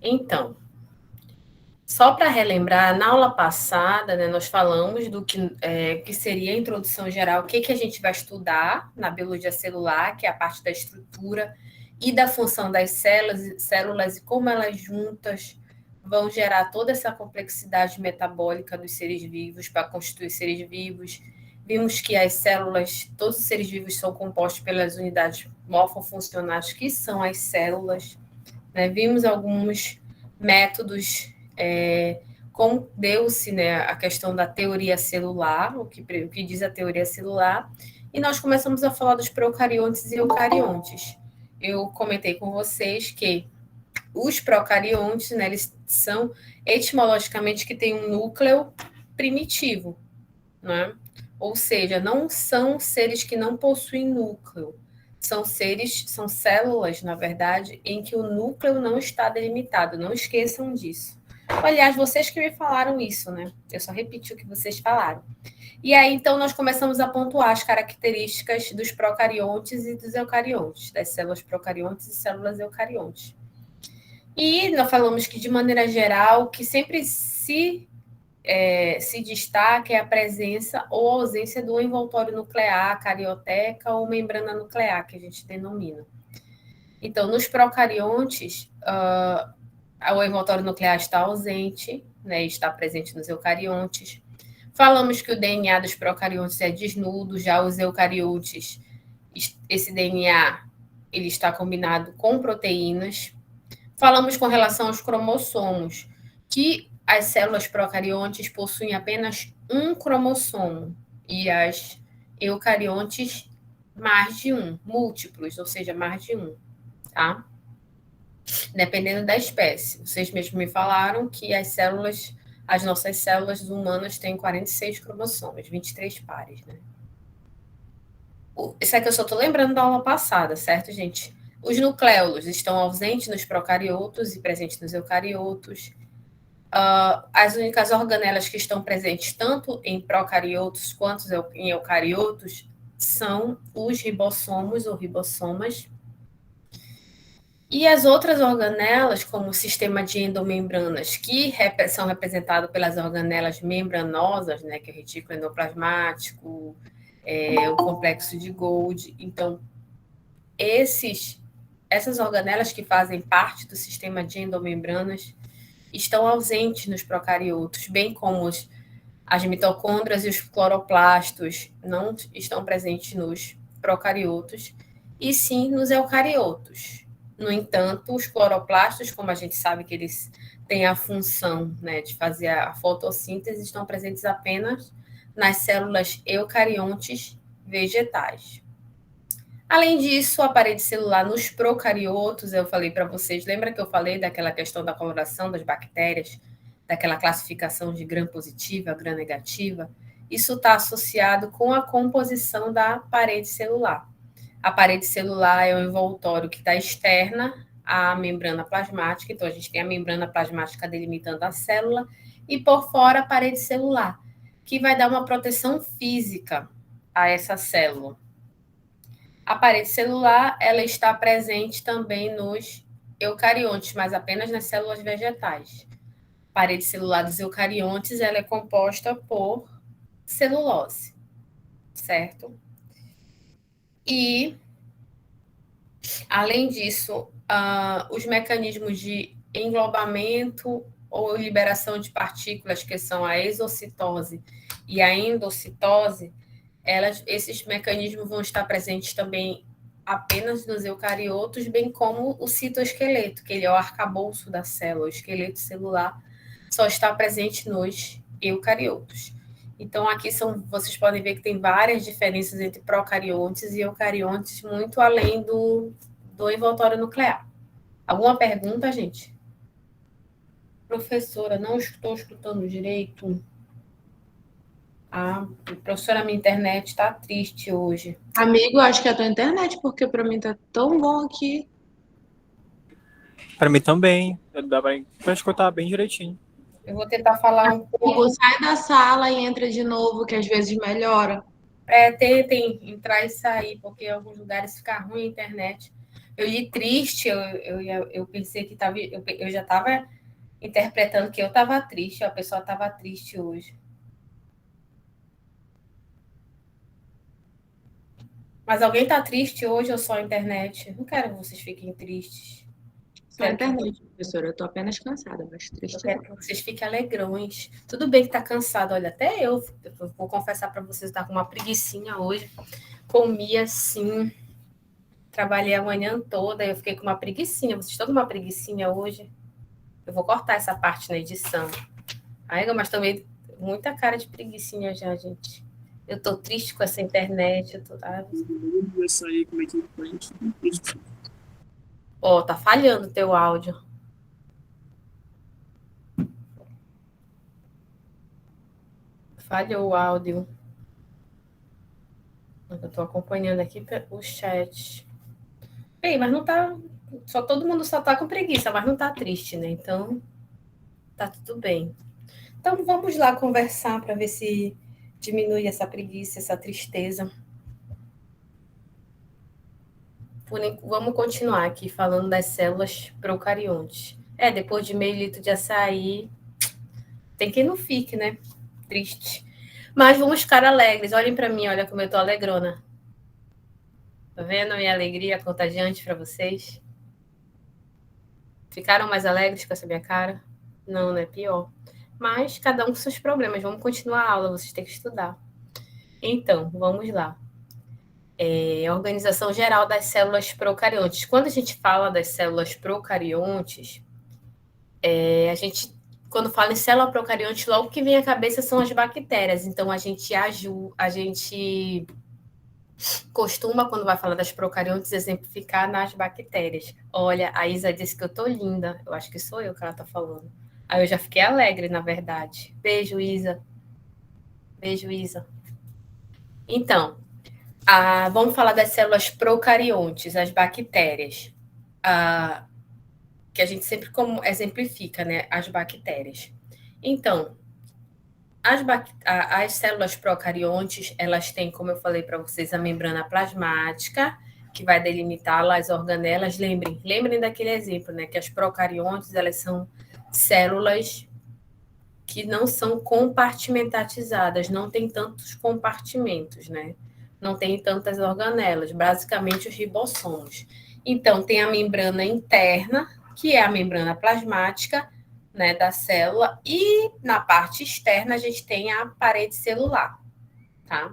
Então, só para relembrar, na aula passada, né, nós falamos do que seria a introdução geral, o que a gente vai estudar na biologia celular, que é a parte da estrutura e da função das células e como elas juntas vão gerar toda essa complexidade metabólica dos seres vivos para constituir seres vivos. Vimos que as células, todos os seres vivos são compostos pelas unidades morfofuncionais, que são as células. Né? Vimos alguns métodos, como deu-se, né, a questão da teoria celular, o que diz a teoria celular, e nós começamos a falar dos procariontes e eucariontes. Eu comentei com vocês que os procariontes, né, eles são etimologicamente que têm um núcleo primitivo, né? Ou seja, não são seres que não possuem núcleo, são células, na verdade, em que o núcleo não está delimitado, não esqueçam disso. Aliás, vocês que me falaram isso, né? Eu só repeti o que vocês falaram. E aí, então, nós começamos a pontuar as características dos procariontes e dos eucariontes, das células procariontes e células eucariontes. E nós falamos que, de maneira geral, que sempre se destaca é a presença ou ausência do envoltório nuclear, carioteca ou membrana nuclear, que a gente denomina. Então, nos procariontes, o envoltório nuclear está ausente, né, está presente nos eucariontes. Falamos que o DNA dos procariontes é desnudo, já os eucariontes, esse DNA ele está combinado com proteínas. Falamos com relação aos cromossomos, que as células procariontes possuem apenas um cromossomo e as eucariontes mais de um, múltiplos, ou seja, mais de um, tá? Dependendo da espécie. Vocês mesmos me falaram que as nossas células humanas têm 46 cromossomos, 23 pares, né? Isso aqui eu só estou lembrando da aula passada, certo, gente? Os nucléolos estão ausentes nos procariotos e presentes nos eucariotos. As únicas organelas que estão presentes tanto em procariotos quanto em eucariotos são os ribossomos ou ribossomas. E as outras organelas, como o sistema de endomembranas, que são representados pelas organelas membranosas, né, que é o retículo endoplasmático, o complexo de Golgi. Então, essas organelas que fazem parte do sistema de endomembranas estão ausentes nos procariotos, bem como as mitocôndrias e os cloroplastos não estão presentes nos procariotos, e sim nos eucariotos. No entanto, os cloroplastos, como a gente sabe que eles têm a função, né, de fazer a fotossíntese, estão presentes apenas nas células eucariontes vegetais. Além disso, a parede celular nos procariotos, eu falei para vocês, lembra que eu falei daquela questão da coloração das bactérias, daquela classificação de gram positiva, gram negativa? Isso está associado com a composição da parede celular. A parede celular é o envoltório que está externa à membrana plasmática, então a gente tem a membrana plasmática delimitando a célula, e por fora a parede celular, que vai dar uma proteção física a essa célula. A parede celular, ela está presente também nos eucariontes, mas apenas nas células vegetais. A parede celular dos eucariontes, ela é composta por celulose, certo? E, além disso, os mecanismos de englobamento ou liberação de partículas, que são a exocitose e a endocitose, esses mecanismos vão estar presentes também apenas nos eucariotos, bem como o citoesqueleto, que ele é o arcabouço da célula, o esqueleto celular só está presente nos eucariotos. Então, aqui vocês podem ver que tem várias diferenças entre procariontes e eucariontes, muito além do envoltório nuclear. Alguma pergunta, gente? Professora, não estou escutando direito. Professora, minha internet está triste hoje. Amigo, acho que é a tua internet, porque para mim tá tão bom aqui. Para mim também. Dá para escutar bem direitinho. Eu vou tentar falar um pouco. Hugo, sai da sala e entra de novo, que às vezes melhora. Tentem entrar e sair, porque em alguns lugares fica ruim a internet. Eu li triste, eu pensei que tava, eu já estava interpretando que eu estava triste, a pessoa estava triste hoje. Mas alguém está triste hoje ou só a internet? Não quero que vocês fiquem tristes. Só a internet, professora. Eu tô apenas cansada, mas Eu triste quero não. que vocês fiquem alegrões. Tudo bem que tá cansado. Olha, até eu vou confessar para vocês, tá com uma preguicinha hoje. Comi assim, trabalhei a manhã toda, eu fiquei com uma preguicinha. Vocês estão com uma preguicinha hoje? Eu vou cortar essa parte na edição. Ai, mas também muita cara de preguicinha já, gente. Eu tô triste com essa internet. Eu tô... Vai sair, como é que foi? Ó, tá falhando o teu áudio. Falhou o áudio. Eu tô acompanhando aqui o chat. Bem, mas não tá... todo mundo só tá com preguiça, mas não tá triste, né? Então, tá tudo bem. Então, vamos lá conversar para ver se diminui essa preguiça, essa tristeza. Vamos continuar aqui falando das células procariontes. Depois de meio litro de açaí, tem quem não fique, né? Triste. Mas vamos ficar alegres. Olhem para mim, olha como eu tô alegrona. Tá vendo a minha alegria contagiante para vocês? Ficaram mais alegres com essa minha cara? Não, né? Pior. Mas cada um com seus problemas. Vamos continuar a aula, vocês têm que estudar. Então, vamos lá. A organização geral das células procariontes. Quando a gente fala das células procariontes, quando fala em célula procarionte, logo que vem à cabeça são as bactérias. Então, a gente costuma, quando vai falar das procariontes, exemplificar nas bactérias. Olha, a Isa disse que eu tô linda. Eu acho que sou eu que ela tá falando. Aí eu já fiquei alegre, na verdade. Beijo, Isa. Beijo, Isa. Então, vamos falar das células procariontes, as bactérias. Que a gente sempre exemplifica, né? As bactérias. Então, as células procariontes, elas têm, como eu falei para vocês, a membrana plasmática, que vai delimitar lá as organelas. Lembrem daquele exemplo, né? Que as procariontes, elas são células que não são compartimentizadas, não tem tantos compartimentos, né? Não tem tantas organelas, basicamente os ribossomos. Então, tem a membrana interna, que é a membrana plasmática, né, da célula, e na parte externa a gente tem a parede celular, tá?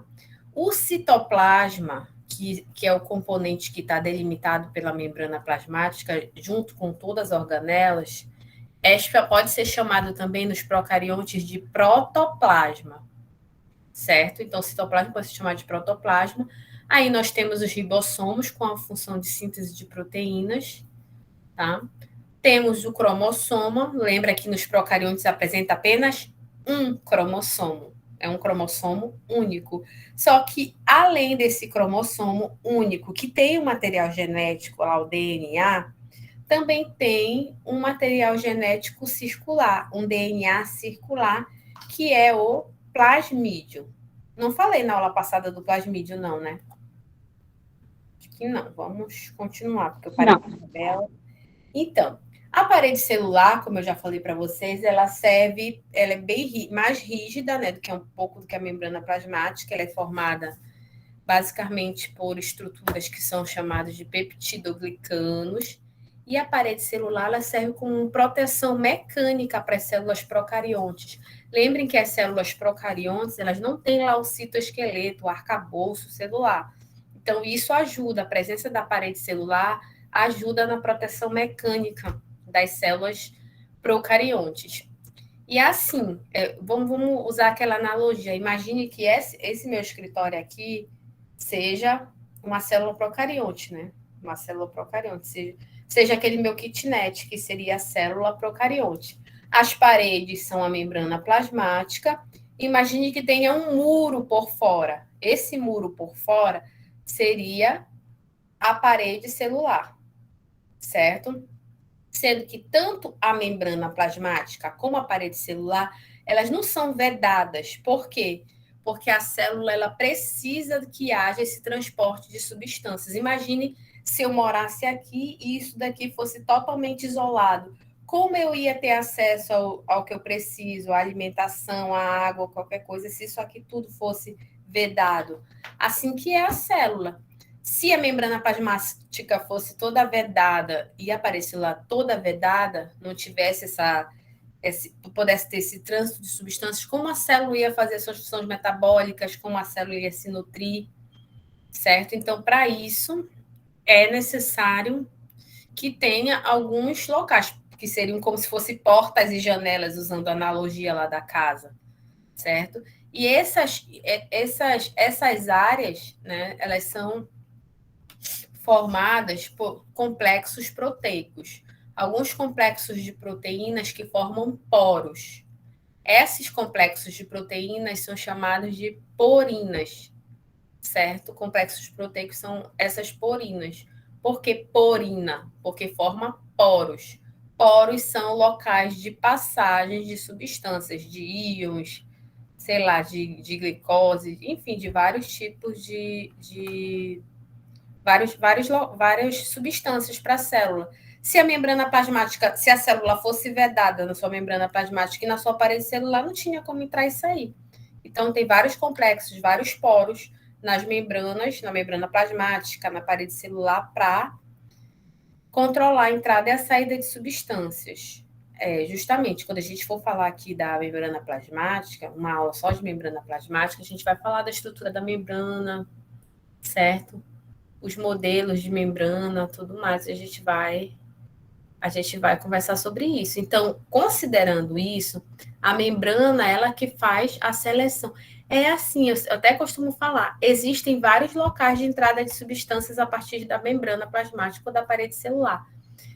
O citoplasma, que é o componente que está delimitado pela membrana plasmática, junto com todas as organelas, pode ser chamado também nos procariontes de protoplasma, certo? Então, o citoplasma pode ser chamado de protoplasma. Aí nós temos os ribossomos com a função de síntese de proteínas, tá? Temos o cromossoma, lembra que nos procariontes apresenta apenas um cromossomo, é um cromossomo único. Só que, além desse cromossomo único, que tem o material genético, lá, o DNA, também tem um material genético circular, um DNA circular, que é o plasmídio. Não falei na aula passada do plasmídio, não, né? Acho que não. Vamos continuar, porque eu parei com a tabela. Então, a parede celular, como eu já falei para vocês, ela é bem mais rígida, né, um pouco do que a membrana plasmática. Ela é formada basicamente por estruturas que são chamadas de peptidoglicanos. E a parede celular ela serve como proteção mecânica para as células procariontes. Lembrem que as células procariontes elas não têm lá o citoesqueleto, o arcabouço celular. Então, isso ajuda, a presença da parede celular ajuda na proteção mecânica das células procariontes. E assim, vamos usar aquela analogia. Imagine que esse meu escritório aqui seja uma célula procarionte, né? Uma célula procarionte, seja aquele meu kitnet, que seria a célula procarionte. As paredes são a membrana plasmática. Imagine que tenha um muro por fora. Esse muro por fora seria a parede celular, certo? Sendo que tanto a membrana plasmática como a parede celular, elas não são vedadas. Por quê? Porque a célula ela precisa que haja esse transporte de substâncias. Imagine se eu morasse aqui e isso daqui fosse totalmente isolado, como eu ia ter acesso ao que eu preciso, à alimentação, à água, qualquer coisa, se isso aqui tudo fosse vedado? Assim que é a célula. Se a membrana plasmática fosse toda vedada e a parede toda vedada, não tivesse pudesse ter esse trânsito de substâncias, como a célula ia fazer suas funções metabólicas, como a célula ia se nutrir, certo? Então, para isso, é necessário que tenha alguns locais, que seriam como se fossem portas e janelas, usando a analogia lá da casa, certo? E essas áreas, né, elas são formadas por complexos proteicos. Alguns complexos de proteínas que formam poros. Esses complexos de proteínas são chamados de porinas, certo? Complexos proteicos são essas porinas. Por que porina? Porque forma poros. Poros são locais de passagem de substâncias, de íons, sei lá, de glicose, enfim, de vários tipos de várias substâncias para a célula. Se a membrana plasmática, se a célula fosse vedada na sua membrana plasmática e na sua parede celular, não tinha como entrar isso aí. Então, tem vários complexos, vários poros nas membranas, na membrana plasmática, na parede celular, para controlar a entrada e a saída de substâncias. Justamente, quando a gente for falar aqui da membrana plasmática, uma aula só de membrana plasmática, a gente vai falar da estrutura da membrana, certo? Os modelos de membrana, tudo mais, a gente vai conversar sobre isso. Então, considerando isso, a membrana, ela que faz a seleção. É assim, eu até costumo falar, existem vários locais de entrada de substâncias a partir da membrana plasmática ou da parede celular.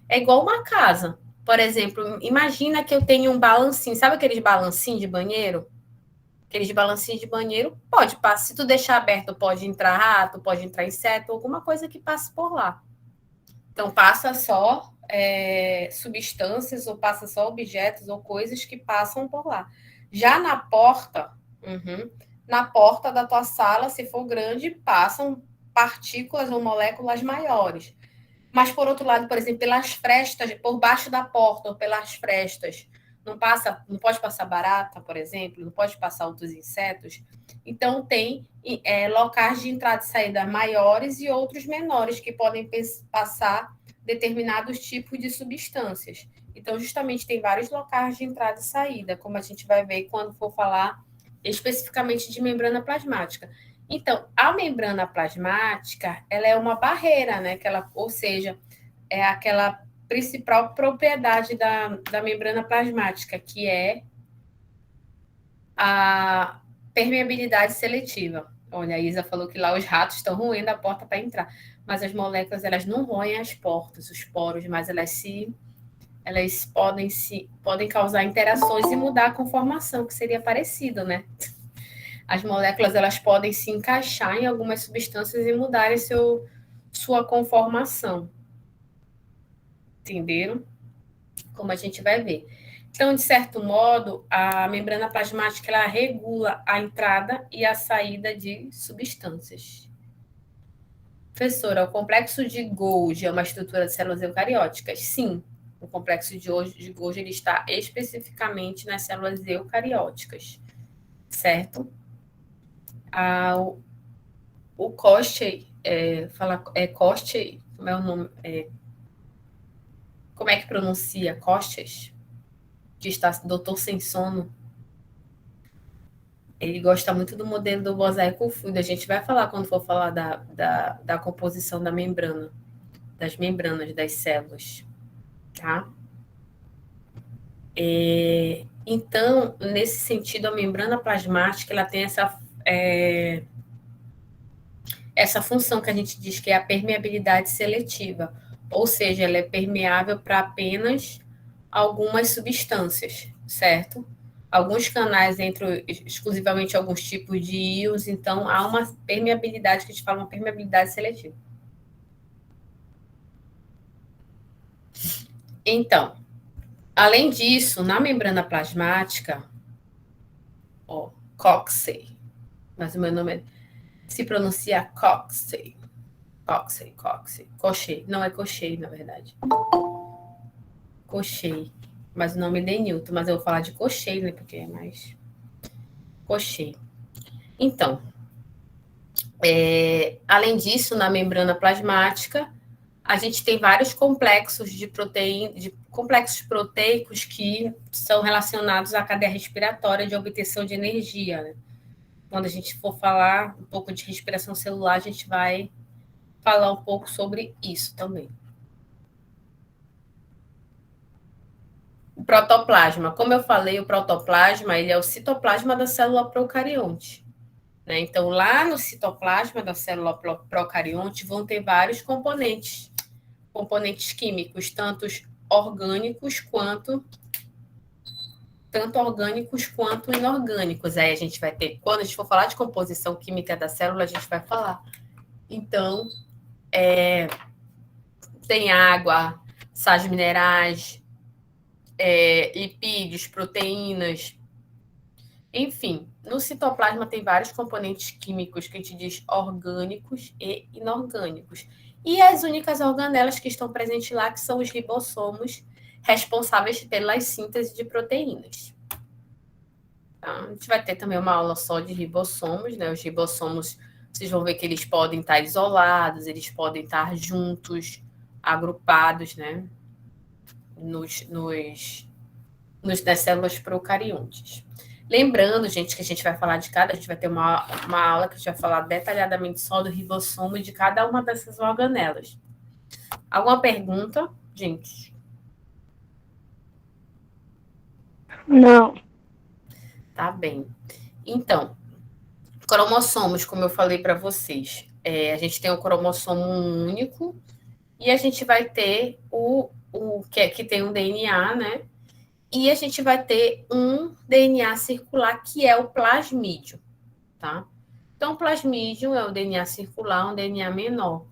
É igual uma casa. Por exemplo, imagina que eu tenho um balancinho, sabe aqueles balancinhos de banheiro? Aqueles balancinhos de banheiro, pode passar, se tu deixar aberto, pode entrar rato, pode entrar inseto, alguma coisa que passe por lá. Então, passa só substâncias, ou passa só objetos ou coisas que passam por lá. Já na porta da tua sala, se for grande, passam partículas ou moléculas maiores. Mas, por outro lado, por exemplo, pelas frestas, por baixo da porta ou pelas frestas, não pode passar barata, por exemplo, não pode passar outros insetos. Então, tem locais de entrada e saída maiores e outros menores que podem passar determinados tipos de substâncias. Então, justamente, tem vários locais de entrada e saída, como a gente vai ver quando for falar especificamente de membrana plasmática. Então, a membrana plasmática, ela é uma barreira, né? Ou seja, é aquela principal propriedade da membrana plasmática, que é a permeabilidade seletiva. Olha, a Isa falou que lá os ratos estão roendo a porta para entrar, mas as moléculas, elas não roem as portas, os poros, mas elas podem causar interações e mudar a conformação, que seria parecido, né? As moléculas, elas podem se encaixar em algumas substâncias e mudarem sua conformação. Entenderam? Como a gente vai ver. Então, de certo modo, a membrana plasmática, ela regula a entrada e a saída de substâncias. Professora, o complexo de Golgi é uma estrutura de células eucarióticas? Sim. O complexo de Golgi ele está especificamente nas células eucarióticas. Certo? O Kochtay, Kochtay, como é o nome? Como é que pronuncia? Kochtay? Que está doutor sem sono. Ele gosta muito do modelo do mosaico fluido. A gente vai falar quando for falar da composição da membrana, das membranas das células. Tá? Então, nesse sentido, a membrana plasmática ela tem essa função que a gente diz que é a permeabilidade seletiva, ou seja, ela é permeável para apenas algumas substâncias, certo? Alguns canais entram exclusivamente alguns tipos de íons, então há uma permeabilidade que a gente fala, uma permeabilidade seletiva. Então, além disso, na membrana plasmática, Kochtay, mas o meu nome se pronuncia Kochtay. Cochei. Não é Cochei, na verdade. Cochei. Mas o nome é Denilton, mas eu vou falar de Cochei, né? Porque é mais... Cochei. Então, além disso, na membrana plasmática, a gente tem vários complexos de proteína, de complexos proteicos que são relacionados à cadeia respiratória de obtenção de energia, né? Quando a gente for falar um pouco de respiração celular, a gente vai falar um pouco sobre isso também. O protoplasma. Como eu falei, o protoplasma ele é o citoplasma da célula procarionte. Né? Então, lá no citoplasma da célula procarionte vão ter vários componentes químicos, tanto orgânicos quanto inorgânicos. Aí a gente vai ter, quando a gente for falar de composição química da célula, a gente vai falar. Então, tem água, sais minerais, lipídios, proteínas, enfim. No citoplasma tem vários componentes químicos que a gente diz orgânicos e inorgânicos. E as únicas organelas que estão presentes lá, que são os ribossomos, responsáveis pelas síntese de proteínas. Tá? A gente vai ter também uma aula só de ribossomos, né? Os ribossomos, vocês vão ver que eles podem estar isolados, eles podem estar juntos, agrupados, né? Das células procariontes. Lembrando, gente, que a gente vai falar a gente vai ter uma aula que a gente vai falar detalhadamente só do ribossomo e de cada uma dessas organelas. Alguma pergunta, gente? Não. Tá bem. Então, cromossomos, como eu falei para vocês, a gente tem um cromossomo único e a gente vai ter o que tem um DNA, né? E a gente vai ter um DNA circular, que é o plasmídio, tá? Então, o plasmídio é o DNA circular, um DNA menor.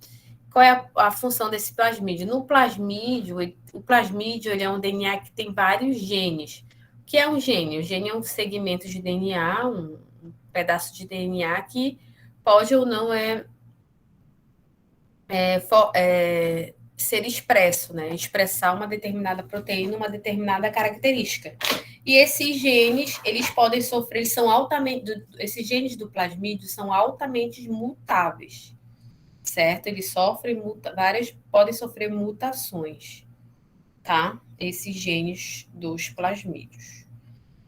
Qual é a função desse plasmídio? No plasmídio, o plasmídio ele é um DNA que tem vários genes. O que é um gene? O gene é um segmento de DNA, um pedaço de DNA que pode ou não ser expresso, né? Expressar uma determinada proteína, uma determinada característica. E esses genes, eles podem sofrer, esses genes do plasmídio são altamente mutáveis, certo? Eles podem sofrer mutações, tá? Esses genes dos plasmídios.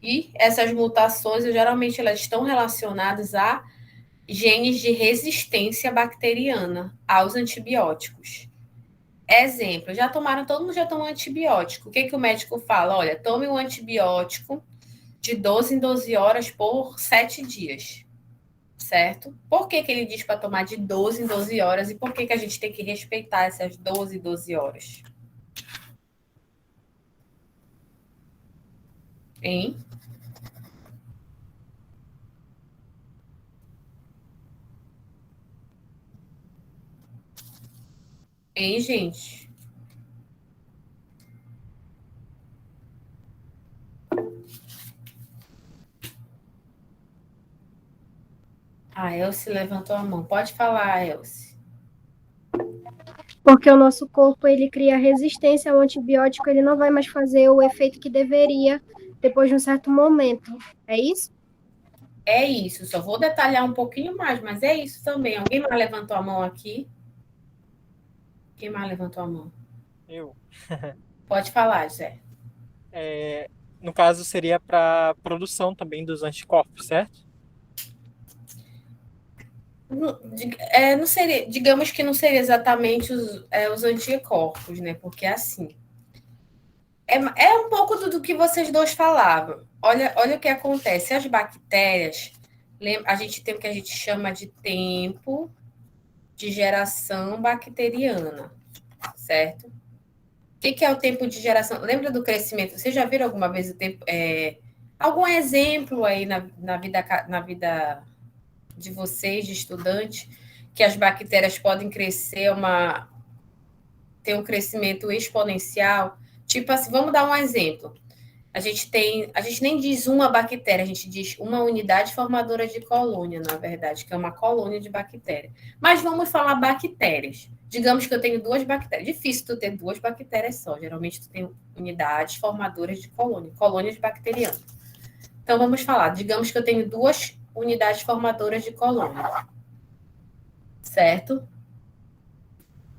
E essas mutações, geralmente, elas estão relacionadas a genes de resistência bacteriana aos antibióticos. Exemplo, todo mundo já tomou antibiótico. O que o médico fala? Olha, tome um antibiótico de 12 em 12 horas por 7 dias, certo? Por que ele diz para tomar de 12 em 12 horas e por que a gente tem que respeitar essas 12 em 12 horas? Hein? Hein, gente? A Elce levantou a mão. Pode falar, Elce. Porque o nosso corpo ele cria resistência ao antibiótico, ele não vai mais fazer o efeito que deveria depois de um certo momento. É isso? É isso. Só vou detalhar um pouquinho mais, mas é isso também. Alguém mais levantou a mão aqui? Quem mais levantou a mão? Eu. Pode falar, Zé. No caso, seria para produção também dos anticorpos, certo? Não seria, digamos que não seria exatamente os anticorpos, né? Porque assim é um pouco do que vocês dois falavam. Olha o que acontece. As bactérias, a gente tem o que a gente chama de tempo de geração bacteriana, certo? O que é o tempo de geração? Lembra do crescimento? Vocês já viram alguma vez o tempo? Algum exemplo aí na vida de vocês, de estudante, que as bactérias podem crescer, ter um crescimento exponencial? Tipo assim, vamos dar um exemplo. A gente nem diz uma bactéria, a gente diz uma unidade formadora de colônia, na verdade, que é uma colônia de bactéria. Mas vamos falar bactérias. Digamos que eu tenho 2 bactérias. Difícil tu ter 2 bactérias só. Geralmente tu tem unidades formadoras de colônia, colônias bacterianas. Então vamos falar. Digamos que eu tenho 2 unidades formadoras de colônia. Certo?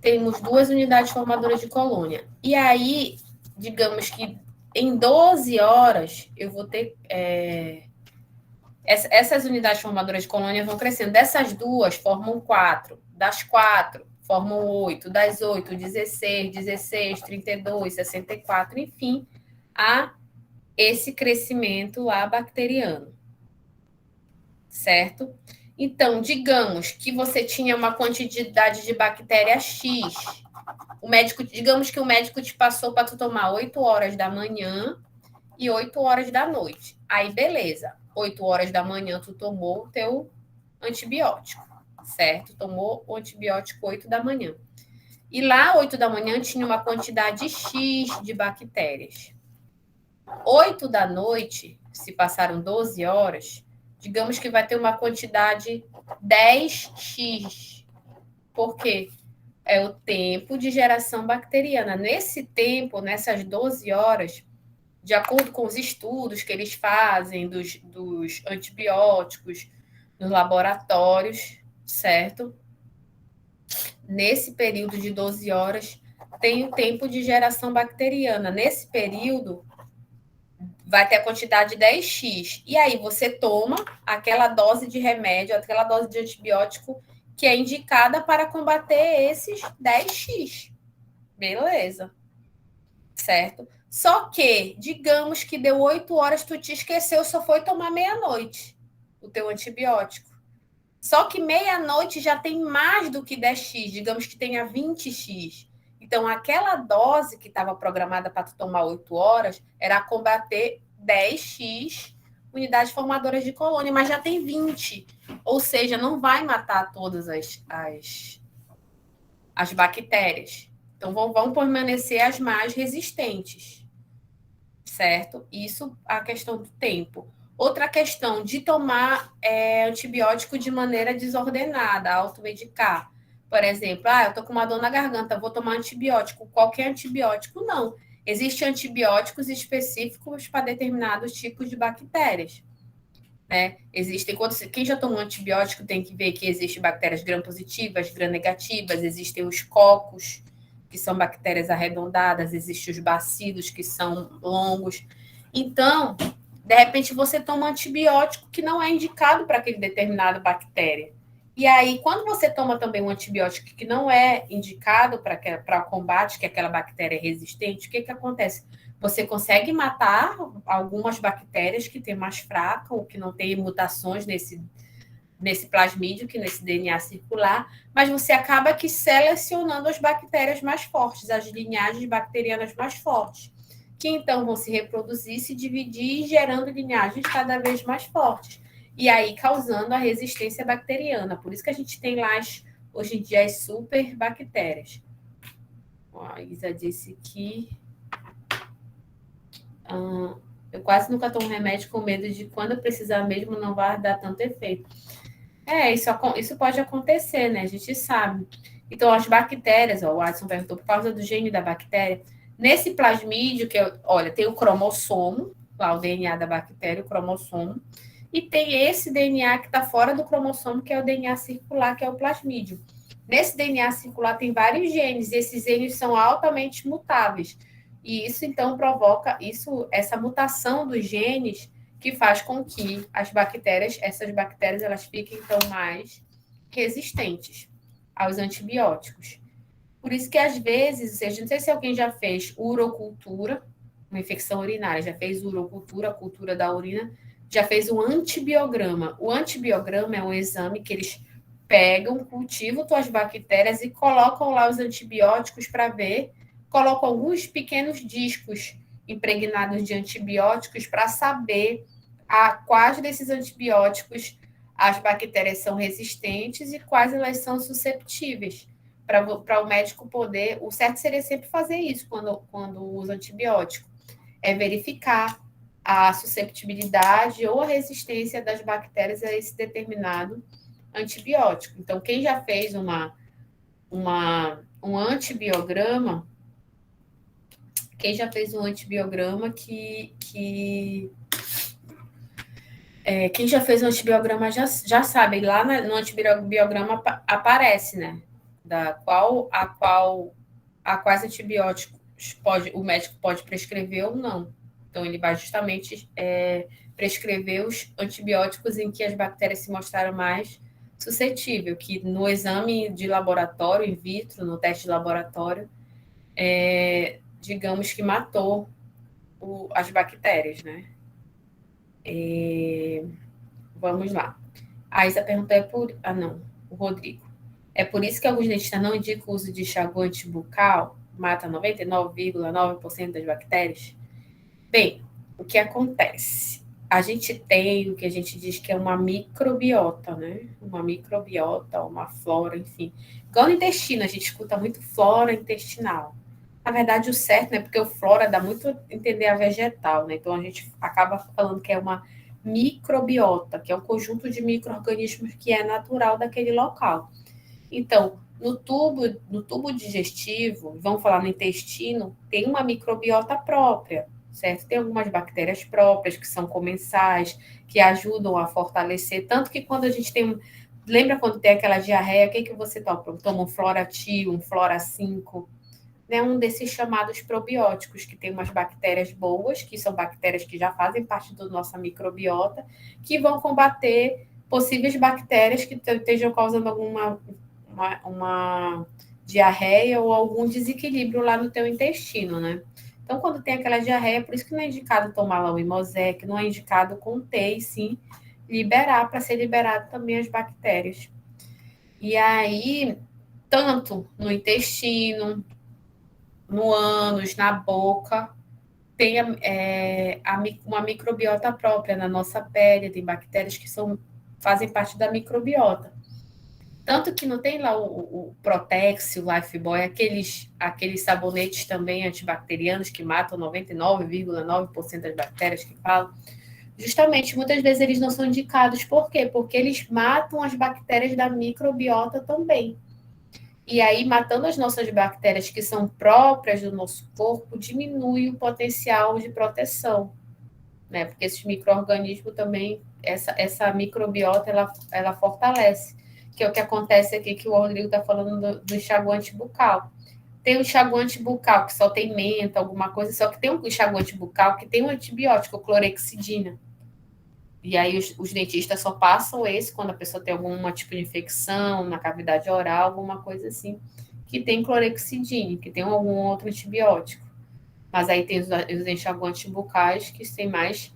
Temos 2 unidades formadoras de colônia. E aí, digamos que em 12 horas, eu vou ter... essas unidades formadoras de colônia vão crescendo. Dessas 2, formam 4. Das 4, formam 8. Das 8, 16, 32, 64. Enfim, há esse crescimento lá bacteriano. Certo? Então, digamos que você tinha uma quantidade de bactéria X. Digamos que o médico te passou para tu tomar 8 horas da manhã e 8 horas da noite. Aí, beleza. 8 horas da manhã tu tomou o teu antibiótico, certo? Tomou o antibiótico 8 da manhã. E lá, 8 da manhã, tinha uma quantidade X de bactérias. 8 da noite, se passaram 12 horas, digamos que vai ter uma quantidade 10x. Por quê? É o tempo de geração bacteriana. Nesse tempo, nessas 12 horas, de acordo com os estudos que eles fazem dos antibióticos nos laboratórios, certo? Nesse período de 12 horas, tem o tempo de geração bacteriana. Nesse período, vai ter a quantidade 10x. E aí você toma aquela dose de remédio, aquela dose de antibiótico que é indicada para combater esses 10x. Beleza. Certo? Só que, digamos que deu 8 horas, tu te esqueceu, só foi tomar meia-noite o teu antibiótico. Só que meia-noite já tem mais do que 10x, digamos que tenha 20x. Então, aquela dose que estava programada para tu tomar 8 horas era combater 10x unidades formadoras de colônia, mas já tem 20. Ou seja, não vai matar todas as bactérias. Então, vão permanecer as mais resistentes. Certo? Isso a questão do tempo. Outra questão de tomar antibiótico de maneira desordenada, automedicar. Por exemplo, eu estou com uma dor na garganta, vou tomar antibiótico. Qualquer antibiótico, não. Existem antibióticos específicos para determinados tipos de bactérias. Né? Quem já tomou antibiótico tem que ver que existem bactérias gram-positivas, gram-negativas, existem os cocos, que são bactérias arredondadas, existem os bacilos, que são longos. Então, de repente, você toma um antibiótico que não é indicado para aquele determinado bactéria. E aí, quando você toma também um antibiótico que não é indicado para o combate, que aquela bactéria é resistente, o que acontece? Você consegue matar algumas bactérias que têm mais fraca ou que não têm mutações nesse plasmídio, que nesse DNA circular, mas você acaba que selecionando as bactérias mais fortes, as linhagens bacterianas mais fortes, que então vão se reproduzir, se dividir, gerando linhagens cada vez mais fortes. E aí causando a resistência bacteriana. Por isso que a gente tem lá, hoje em dia, as superbactérias. A Isa disse que eu quase nunca tomo remédio com medo de quando eu precisar mesmo não vai dar tanto efeito. Isso pode acontecer, né? A gente sabe. Então, as bactérias, o Adson perguntou por causa do gene da bactéria. Nesse plasmídio, tem o cromossomo, lá o DNA da bactéria, o cromossomo, e tem esse DNA que está fora do cromossomo, que é o DNA circular, que é o plasmídio. Nesse DNA circular tem vários genes, e esses genes são altamente mutáveis. E isso, então, provoca essa mutação dos genes que faz com que essas bactérias, elas fiquem, então, mais resistentes aos antibióticos. Por isso que, às vezes, não sei se alguém já fez urocultura, uma infecção urinária, já fez urocultura, a cultura da urina, já fez um antibiograma. O antibiograma é um exame que eles pegam, cultivam suas bactérias e colocam lá os antibióticos para ver, colocam alguns pequenos discos impregnados de antibióticos para saber a quais desses antibióticos as bactérias são resistentes e quais elas são susceptíveis, para o médico poder... O certo seria sempre fazer isso quando usa antibiótico, é verificar a susceptibilidade ou a resistência das bactérias a esse determinado antibiótico. Então, quem já fez um antibiograma, quem já fez um antibiograma quem já fez um antibiograma já sabe, lá no antibiograma aparece, né? A quais antibióticos o médico pode prescrever ou não. Então, ele vai justamente prescrever os antibióticos em que as bactérias se mostraram mais suscetíveis, que no exame de laboratório, in vitro, no teste de laboratório, digamos que matou as bactérias, né? Vamos lá. A Isa perguntou o Rodrigo. É por isso que alguns dentistas não indicam o uso de enxaguante bucal, mata 99,9% das bactérias? Bem, o que acontece? A gente tem o que a gente diz que é uma microbiota, né? Uma microbiota, uma flora, enfim. Igual no intestino, a gente escuta muito flora intestinal. Na verdade, o certo, né? Porque o flora dá muito a entender a vegetal, né? Então, a gente acaba falando que é uma microbiota, que é um conjunto de micro-organismos que é natural daquele local. Então, no tubo digestivo, vamos falar no intestino, tem uma microbiota própria, certo? Tem algumas bactérias próprias que são comensais, que ajudam a fortalecer, tanto que quando a gente tem... Lembra quando tem aquela diarreia, o que você toma? Toma um Floratil, um Flora 5, né? Um desses chamados probióticos, que tem umas bactérias boas, que são bactérias que já fazem parte da nossa microbiota, que vão combater possíveis bactérias que estejam causando alguma uma diarreia ou algum desequilíbrio lá no teu intestino, né? Então, quando tem aquela diarreia, por isso que não é indicado tomar lá o Imosec, não é indicado conter, e sim liberar, para ser liberado também as bactérias. E aí, tanto no intestino, no ânus, na boca, tem uma microbiota própria na nossa pele, tem bactérias que fazem parte da microbiota. Tanto que não tem lá o Protex, o Lifebuoy, aqueles sabonetes também antibacterianos que matam 99,9% das bactérias que falam. Justamente, muitas vezes eles não são indicados. Por quê? Porque eles matam as bactérias da microbiota também. E aí, matando as nossas bactérias que são próprias do nosso corpo, diminui o potencial de proteção, né? Porque esses micro-organismos também, essa microbiota, ela fortalece. Que é o que acontece aqui, que o Rodrigo está falando do enxaguante bucal. Tem um enxaguante bucal que só tem menta, alguma coisa, só que tem um enxaguante bucal que tem um antibiótico, clorexidina. E aí os dentistas só passam esse quando a pessoa tem algum tipo de infecção na cavidade oral, alguma coisa assim, que tem clorexidina, que tem algum outro antibiótico. Mas aí tem os enxaguantes bucais que tem mais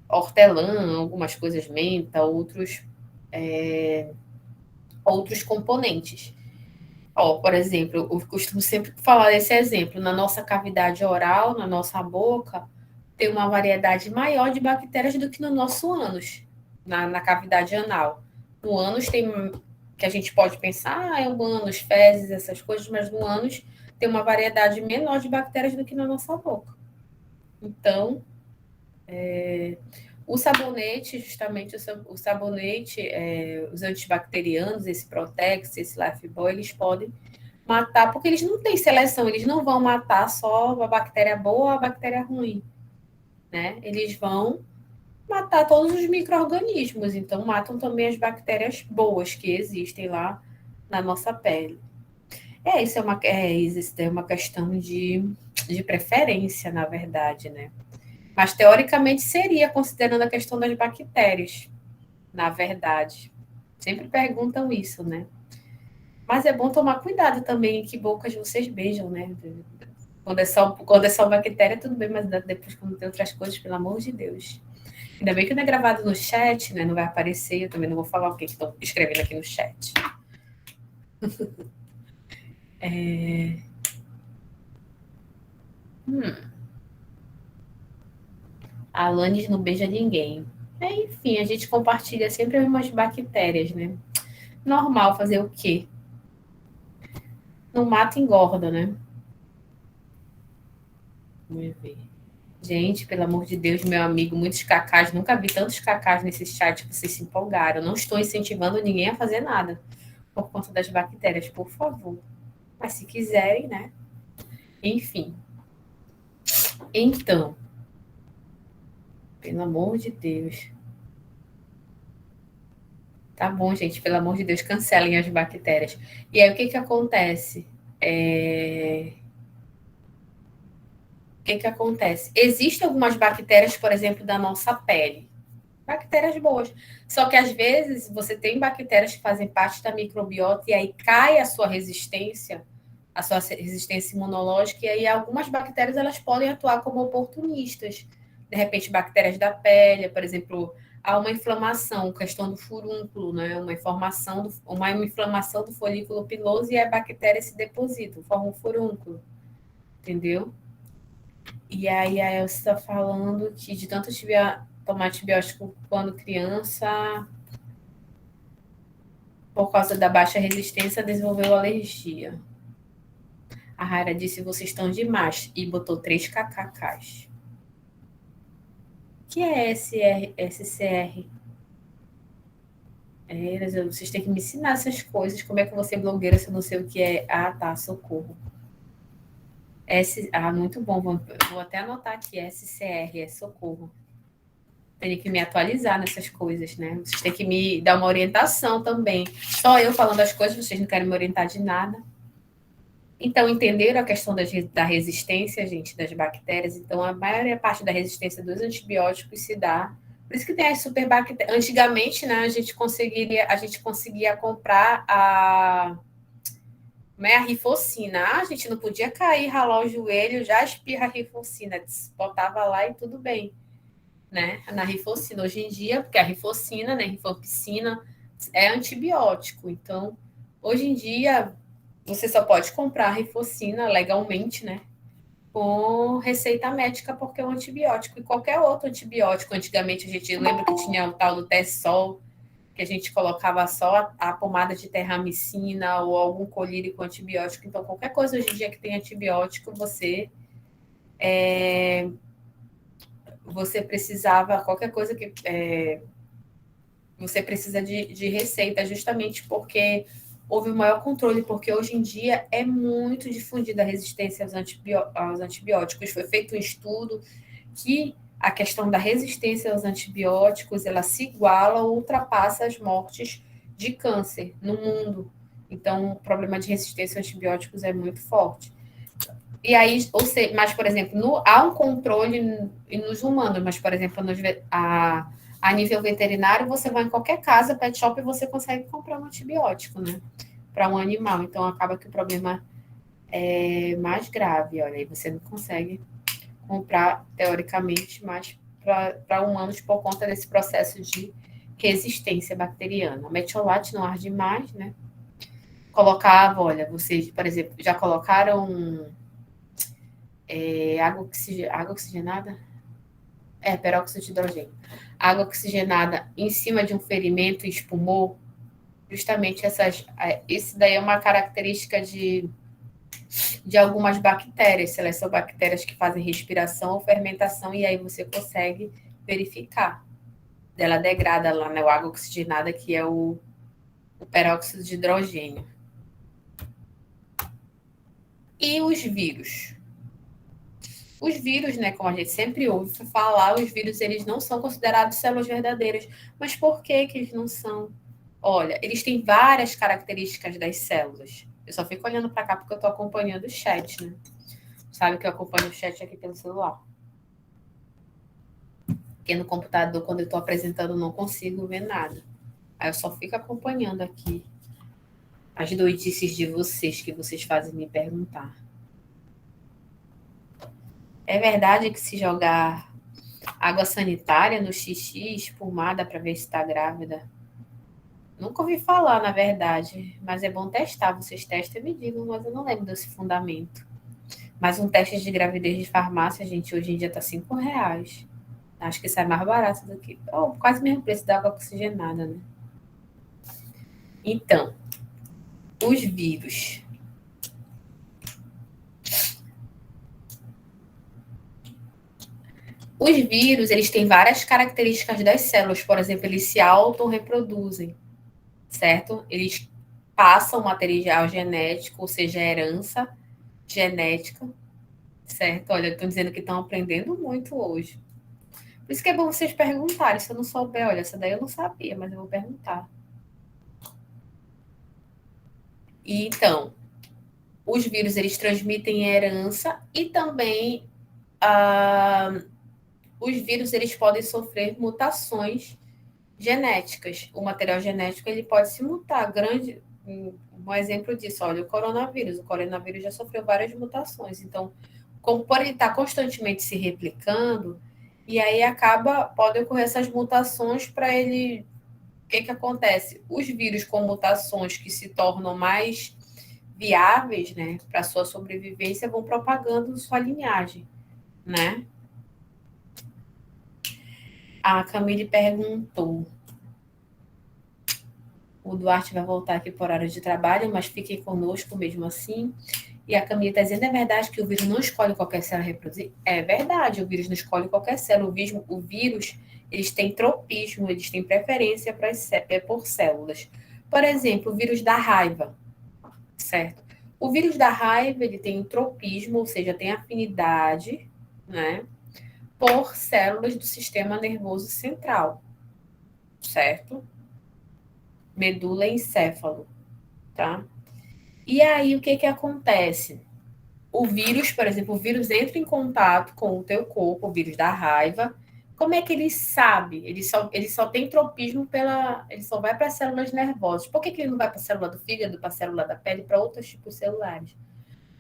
hortelã, algumas coisas menta, outros componentes. Por exemplo, eu costumo sempre falar desse exemplo. Na nossa cavidade oral, na nossa boca, tem uma variedade maior de bactérias do que no nosso ânus, na cavidade anal. No ânus tem, que a gente pode pensar, é o ânus, fezes, essas coisas, mas no ânus tem uma variedade menor de bactérias do que na nossa boca. Então, o sabonete, justamente, o sabonete, os antibacterianos, esse Protex, esse Lifebuoy, eles podem matar, porque eles não têm seleção, eles não vão matar só a bactéria boa ou a bactéria ruim, né? Eles vão matar todos os micro-organismos, então matam também as bactérias boas que existem lá na nossa pele. Isso é uma questão de preferência, na verdade, né? Mas, teoricamente, seria, considerando a questão das bactérias, na verdade. Sempre perguntam isso, né? Mas é bom tomar cuidado também em que bocas vocês beijam, né? Quando é só bactéria, tudo bem, mas depois, quando tem outras coisas, pelo amor de Deus. Ainda bem que não é gravado no chat, né? Não vai aparecer, eu também não vou falar o que estão escrevendo aqui no chat. A Alanis não beija ninguém. Enfim, a gente compartilha sempre as mesmas bactérias, né? Normal, fazer o quê? Não mata, engorda, né? Vamos ver. Gente, pelo amor de Deus, meu amigo, muitos cacás, nunca vi tantos cacás nesse chat, vocês se empolgaram. Eu não estou incentivando ninguém a fazer nada por conta das bactérias, por favor. Mas se quiserem, né? Enfim. Então, pelo amor de Deus. Tá bom, gente, pelo amor de Deus, cancelem as bactérias. E aí, o que que acontece? O que que acontece? Existem algumas bactérias, por exemplo, da nossa pele. Bactérias boas. Só que, às vezes, você tem bactérias que fazem parte da microbiota e aí cai a sua resistência imunológica, e aí algumas bactérias elas podem atuar como oportunistas. De repente, bactérias da pele, por exemplo, há uma inflamação, questão do furúnculo, né? Uma inflamação do folículo piloso e a bactéria se deposita, forma um furúnculo, entendeu? E aí a Elsa está falando que de tanto tomar antibiótico quando criança, por causa da baixa resistência, desenvolveu alergia. A Raira disse, vocês estão demais, e botou 3 kkk's. O que é SCR? Vocês têm que me ensinar essas coisas. Como é que você é blogueira se eu não sei o que é? Ah, tá, socorro. Muito bom. Vou até anotar aqui, SCR, é socorro. Tenho que me atualizar nessas coisas, né? Vocês têm que me dar uma orientação também. Só eu falando as coisas, vocês não querem me orientar de nada. Então, entenderam a questão da resistência, gente, das bactérias? Então, a maior parte da resistência dos antibióticos se dá. Por isso que tem as superbactérias. Antigamente, né, a gente conseguia comprar a rifocina. A gente não podia cair, ralar o joelho, já espirra a rifocina. Botava lá e tudo bem, né? Na rifocina. Hoje em dia, porque a rifocina, né, rifampicina, é antibiótico. Então, hoje em dia, você só pode comprar a rifocina legalmente, né? Com receita médica, porque é um antibiótico. E qualquer outro antibiótico. Antigamente, a gente lembra que tinha o tal do Tessol, que a gente colocava só a pomada de terramicina ou algum colírio com antibiótico. Então, qualquer coisa hoje em dia que tem antibiótico, você precisava, qualquer coisa que você precisa de receita, justamente porque houve um maior controle, porque hoje em dia é muito difundida a resistência aos antibióticos. Foi feito um estudo que a questão da resistência aos antibióticos, ela se iguala ou ultrapassa as mortes de câncer no mundo. Então, o problema de resistência aos antibióticos é muito forte. E aí, mas, por exemplo, há um controle nos humanos, mas, por exemplo, a nível veterinário, você vai em qualquer casa, pet shop, e você consegue comprar um antibiótico, né? Para um animal. Então, acaba que o problema é mais grave. Olha, aí você não consegue comprar, teoricamente, mais para humanos por conta desse processo de resistência bacteriana. Metiolate não arde mais, né? Colocava, olha, vocês, por exemplo, já colocaram água oxigenada? Peróxido de hidrogênio. Água oxigenada em cima de um ferimento e espumou, justamente isso daí é uma característica de algumas bactérias, são bactérias que fazem respiração ou fermentação, e aí você consegue verificar. Ela degrada lá na água oxigenada, que é o peróxido de hidrogênio. E os vírus? Os vírus, né, como a gente sempre ouve falar, os vírus eles não são considerados células verdadeiras. Mas por que eles não são? Olha, eles têm várias características das células. Eu só fico olhando para cá porque eu estou acompanhando o chat, né? Sabe que eu acompanho o chat aqui pelo celular. Porque no computador, quando eu estou apresentando, eu não consigo ver nada. Aí eu só fico acompanhando aqui as doidices de vocês, que vocês fazem me perguntar. É verdade que se jogar água sanitária no xixi espumada para ver se está grávida? Nunca ouvi falar, na verdade, mas é bom testar. Vocês testam e me digam, mas eu não lembro desse fundamento. Mas um teste de gravidez de farmácia, gente, hoje em dia está R$5. Acho que sai mais barato do que... quase o mesmo preço da água oxigenada, né? Então, os vírus. Os vírus, eles têm várias características das células, por exemplo, eles se autorreproduzem, certo? Eles passam material genético, ou seja, herança genética, certo? Olha, estão dizendo que estão aprendendo muito hoje. Por isso que é bom vocês perguntarem, se eu não souber, olha, essa daí eu não sabia, mas eu vou perguntar. E então, os vírus, eles transmitem herança e também os vírus, eles podem sofrer mutações genéticas. O material genético, ele pode se mutar. Um exemplo disso, olha, o coronavírus. O coronavírus já sofreu várias mutações. Então, como por ele estar constantemente se replicando, e aí pode ocorrer essas mutações para ele. O que acontece? Os vírus com mutações que se tornam mais viáveis, né, para sua sobrevivência, vão propagando sua linhagem, né? A Camille perguntou. O Duarte vai voltar aqui por horário de trabalho, mas fiquem conosco mesmo assim. E a Camille está dizendo, é verdade que o vírus não escolhe qualquer célula reproduzir? É verdade, o vírus não escolhe qualquer célula. O vírus, eles têm tropismo, eles têm preferência por células. Por exemplo, o vírus da raiva, certo? O vírus da raiva, ele tem tropismo, ou seja, tem afinidade, né, por células do sistema nervoso central, certo? Medula encéfalo, tá? E aí, o que acontece? O vírus, por exemplo, o vírus entra em contato com o teu corpo, o vírus da raiva. Como é que ele sabe? Ele só tem tropismo ele só vai para as células nervosas. Por que ele não vai para a célula do fígado, para a célula da pele, para outros tipos celulares?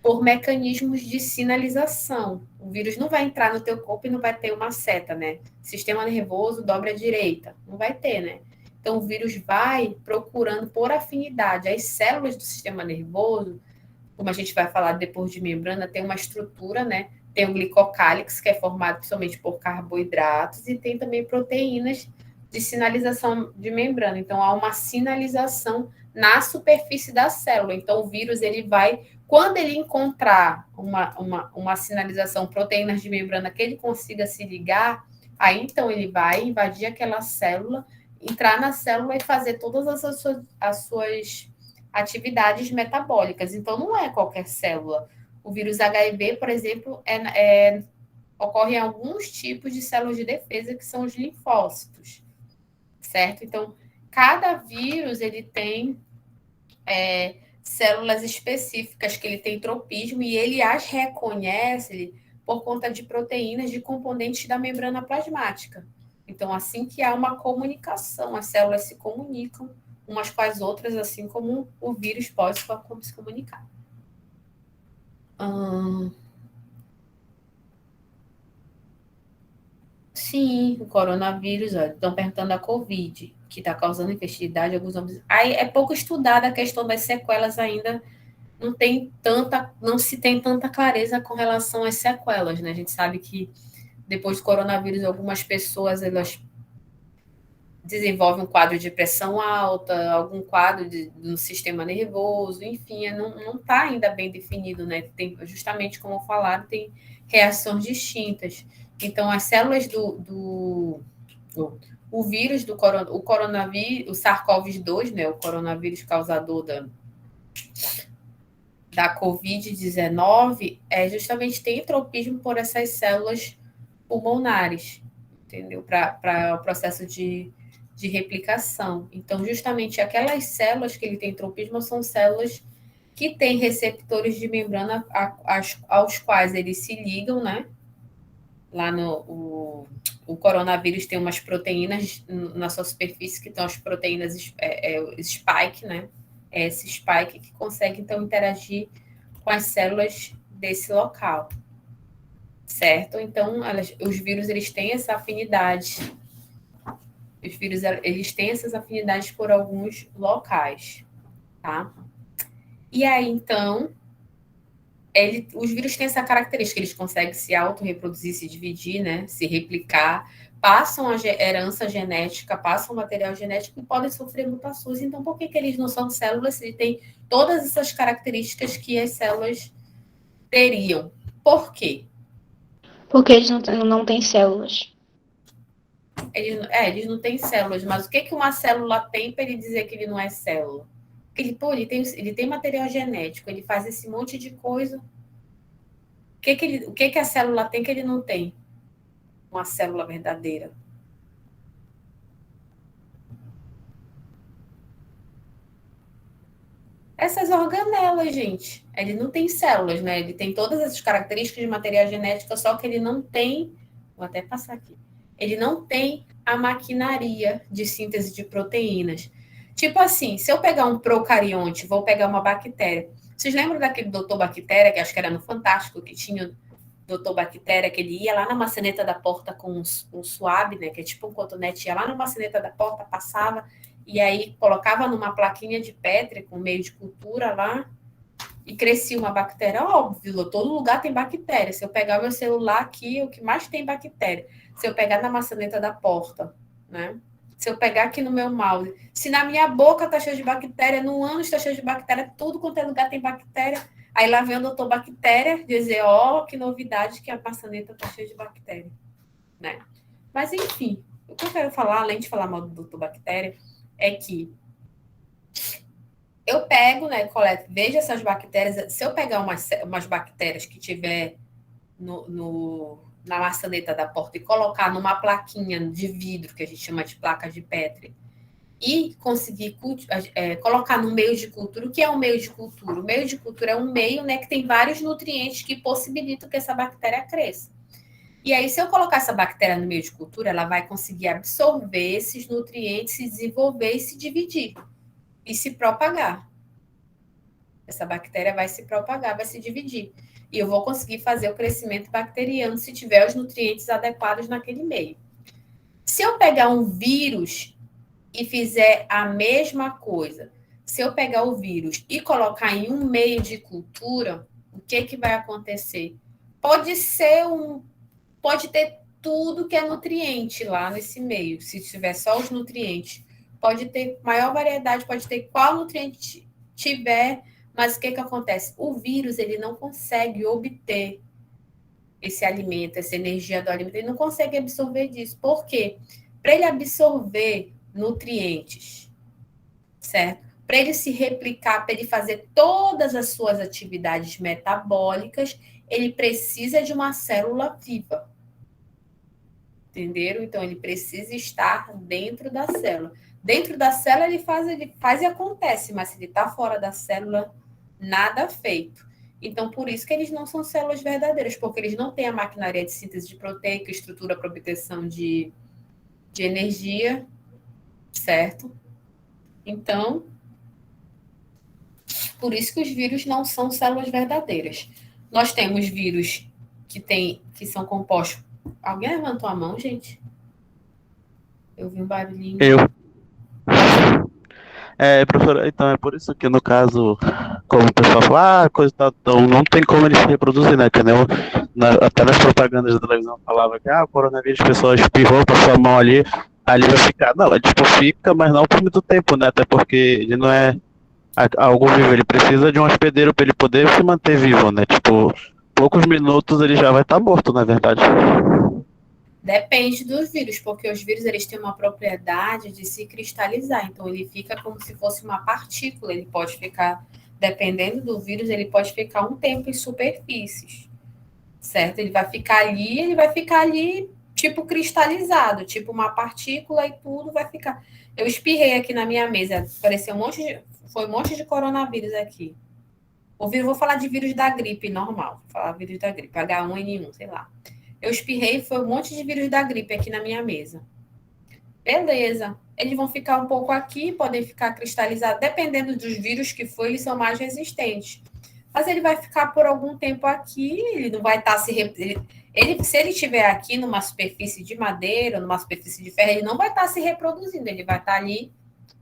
Por mecanismos de sinalização. O vírus não vai entrar no teu corpo e não vai ter uma seta, né? Sistema nervoso, dobra à direita. Não vai ter, né? Então, o vírus vai procurando por afinidade. As células do sistema nervoso, como a gente vai falar depois de membrana, tem uma estrutura, né? Tem o glicocálix, que é formado principalmente por carboidratos, e tem também proteínas de sinalização de membrana. Então, há uma sinalização na superfície da célula. Então, o vírus, ele vai, quando ele encontrar uma sinalização, proteínas de membrana que ele consiga se ligar, aí, então, ele vai invadir aquela célula, entrar na célula e fazer todas as suas atividades metabólicas. Então, não é qualquer célula. O vírus HIV, por exemplo, ocorre em alguns tipos de células de defesa, que são os linfócitos, certo? Então, cada vírus, ele tem células específicas que ele tem tropismo e ele as reconhece por conta de proteínas de componentes da membrana plasmática. Então, assim que há uma comunicação, as células se comunicam umas com as outras, assim como o vírus pode se comunicar. Sim, o coronavírus, olha, estão perguntando a Covid, que está causando infertilidade em alguns homens. Aí é pouco estudada a questão das sequelas ainda, não se tem tanta clareza com relação às sequelas, né? A gente sabe que depois do coronavírus, algumas pessoas, elas desenvolvem um quadro de pressão alta, algum quadro no sistema nervoso, enfim, não está ainda bem definido, né? Tem, justamente como falaram, tem reações distintas. Então, as células o vírus o coronavírus, o SARS-CoV-2, né? O coronavírus causador da Covid-19, justamente tem tropismo por essas células pulmonares, entendeu? Para o processo de replicação. Então, justamente aquelas células que ele tem tropismo são células que têm receptores de membrana aos quais eles se ligam, né? Lá o coronavírus tem umas proteínas na sua superfície que estão as proteínas spike, né? É esse spike que consegue, então, interagir com as células desse local, certo? Então, os vírus, eles têm essa afinidade. Os vírus, eles têm essas afinidades por alguns locais, tá? E aí, então, os vírus têm essa característica, eles conseguem se autorreproduzir, se dividir, né? Se replicar, passam a herança genética, passam o material genético e podem sofrer mutações. Então, por que eles não são células se têm todas essas características que as células teriam? Por quê? Porque eles não têm células. Eles não têm células, mas o que uma célula tem para ele dizer que ele não é célula? Porque ele tem material genético, ele faz esse monte de coisa. O que a célula tem que ele não tem? Uma célula verdadeira. Essas organelas, gente. Ele não tem células, né? Ele tem todas essas características de material genético, só que ele não tem. Vou até passar aqui. Ele não tem a maquinaria de síntese de proteínas. Tipo assim, se eu pegar um procarionte, vou pegar uma bactéria. Vocês lembram daquele doutor Bactéria, que acho que era no Fantástico, que tinha o doutor Bactéria, que ele ia lá na maçaneta da porta com um suave, né? Que é tipo um cotonete, ia lá na maçaneta da porta, passava, e aí colocava numa plaquinha de Petri, com meio de cultura lá, e crescia uma bactéria. Óbvio, todo lugar tem bactéria. Se eu pegar meu celular aqui, o que mais tem bactéria. Se eu pegar na maçaneta da porta, né? Se eu pegar aqui no meu mouse, se na minha boca tá cheio de bactéria, no ânus está cheio de bactéria, tudo quanto é lugar tem bactéria. Aí lá vem o doutor Bactéria dizer, que novidade que a maçaneta tá cheia de bactéria, né? Mas, enfim, o que eu quero falar, além de falar mal do doutor Bactéria, é que eu pego, né, coleto, vejo essas bactérias. Se eu pegar umas bactérias que tiver na maçaneta da porta e colocar numa plaquinha de vidro, que a gente chama de placa de Petri, e conseguir colocar no meio de cultura, o que é um meio de cultura? O meio de cultura é um meio, né, que tem vários nutrientes que possibilitam que essa bactéria cresça. E aí, se eu colocar essa bactéria no meio de cultura, ela vai conseguir absorver esses nutrientes, se desenvolver e se dividir. E se propagar. Essa bactéria vai se propagar, vai se dividir. E eu vou conseguir fazer o crescimento bacteriano se tiver os nutrientes adequados naquele meio. Se eu pegar um vírus e fizer a mesma coisa, se eu pegar o vírus e colocar em um meio de cultura, o que vai acontecer? Pode ter tudo que é nutriente lá nesse meio, se tiver só os nutrientes. Pode ter maior variedade, pode ter qual nutriente tiver, mas o que acontece? O vírus, ele não consegue obter esse alimento, essa energia do alimento, ele não consegue absorver disso. Por quê? Para ele absorver nutrientes, certo? Para ele se replicar, para ele fazer todas as suas atividades metabólicas, ele precisa de uma célula viva. Entenderam? Então, ele precisa estar dentro da célula. Dentro da célula, ele faz e acontece, mas se ele está fora da célula, nada feito. Então, por isso que eles não são células verdadeiras, porque eles não têm a maquinaria de síntese de proteica, estrutura para obtenção de energia, certo? Então, por isso que os vírus não são células verdadeiras. Nós temos vírus que são compostos. Alguém levantou a mão, gente? Eu vi um barulhinho. Eu. Professora, então é por isso que no caso, como o pessoal fala, coisa tal, então não tem como ele se reproduzir, né? Até nas propagandas da televisão falava que o coronavírus, a pessoa espirrou, passou a mão ali vai ficar. Não, fica, mas não por muito tempo, né? Até porque ele não é algo vivo, ele precisa de um hospedeiro para ele poder se manter vivo, né? Poucos minutos ele já vai estar morto, na verdade. Depende dos vírus, porque os vírus eles têm uma propriedade de se cristalizar, então ele fica como se fosse uma partícula, ele pode ficar, dependendo do vírus, ele pode ficar um tempo em superfícies, certo? Ele vai ficar ali tipo cristalizado, tipo uma partícula e tudo vai ficar. Eu espirrei aqui na minha mesa, apareceu foi um monte de coronavírus aqui. Vou falar de vírus da gripe normal, vou falar vírus da gripe, H1N1, sei lá. Eu espirrei, foi um monte de vírus da gripe aqui na minha mesa. Beleza. Eles vão ficar um pouco aqui, podem ficar cristalizados. Dependendo dos vírus que for, eles são mais resistentes. Mas ele vai ficar por algum tempo aqui, ele não vai estar se... se ele estiver aqui numa superfície de madeira, numa superfície de ferro, ele não vai estar se reproduzindo, ele vai estar ali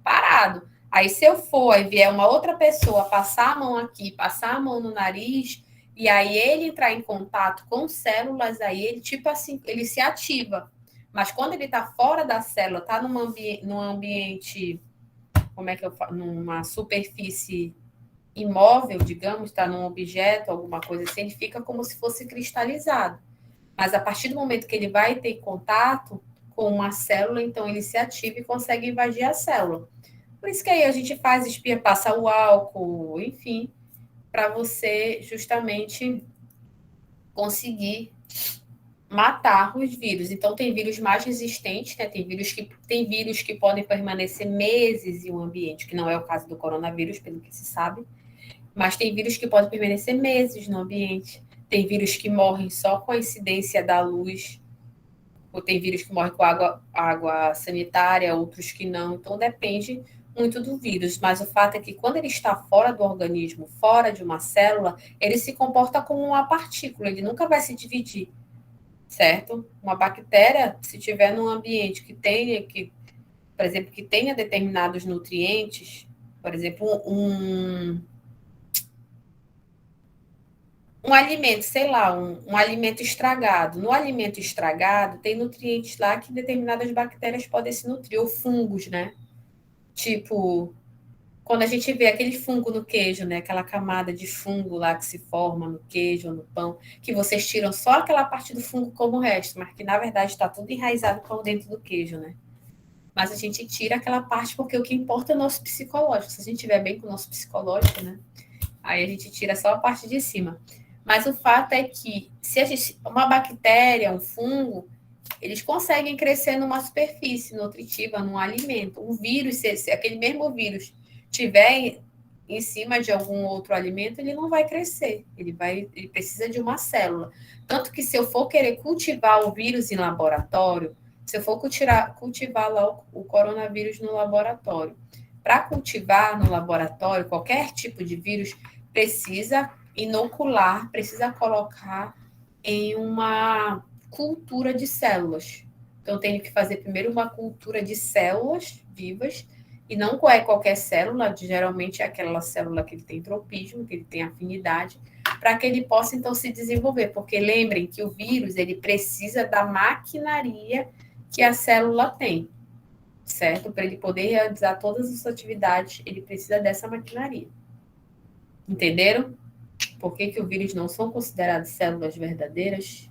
parado. Aí se eu for e vier uma outra pessoa passar a mão aqui, passar a mão no nariz... E aí ele entrar em contato com células, aí ele, tipo assim, ele se ativa. Mas quando ele está fora da célula, está num ambiente, como é que eu falo? Numa superfície imóvel, digamos, está num objeto, alguma coisa assim, ele fica como se fosse cristalizado. Mas a partir do momento que ele vai ter contato com uma célula, então ele se ativa e consegue invadir a célula. Por isso que aí a gente faz espirra, passa o álcool, enfim, para você justamente conseguir matar os vírus. Então, tem vírus mais resistentes, né? Tem vírus que podem permanecer meses em um ambiente, que não é o caso do coronavírus, pelo que se sabe, mas tem vírus que podem permanecer meses no ambiente. Tem vírus que morrem só com a incidência da luz, ou tem vírus que morrem com água sanitária, outros que não. Então, depende muito do vírus. Mas o fato é que quando ele está fora do organismo, fora de uma célula, ele se comporta como uma partícula, ele nunca vai se dividir, certo? Uma bactéria, se tiver num ambiente por exemplo, que tenha determinados nutrientes, por exemplo, um alimento, sei lá, um alimento estragado. No alimento estragado, tem nutrientes lá que determinadas bactérias podem se nutrir, ou fungos, né? Tipo, quando a gente vê aquele fungo no queijo, né? Aquela camada de fungo lá que se forma no queijo ou no pão, que vocês tiram só aquela parte do fungo como o resto, mas que na verdade está tudo enraizado por dentro do queijo, né? Mas a gente tira aquela parte porque o que importa é o nosso psicológico. Se a gente estiver bem com o nosso psicológico, né? Aí a gente tira só a parte de cima. Mas o fato é que uma bactéria, um fungo, eles conseguem crescer numa superfície nutritiva, num alimento. Um vírus, se aquele mesmo vírus tiver em cima de algum outro alimento, ele não vai crescer. Ele precisa de uma célula. Tanto que se eu for querer cultivar o vírus em laboratório, se eu for cultivar lá o coronavírus no laboratório, para cultivar no laboratório qualquer tipo de vírus, precisa inocular, precisa colocar em uma cultura de células. Então, eu tenho que fazer primeiro uma cultura de células vivas, e não é qualquer célula, geralmente é aquela célula que ele tem tropismo, que ele tem afinidade, para que ele possa, então, se desenvolver. Porque lembrem que o vírus, ele precisa da maquinaria que a célula tem, certo? Para ele poder realizar todas as atividades, ele precisa dessa maquinaria. Entenderam? Por que o vírus não são considerados células verdadeiras?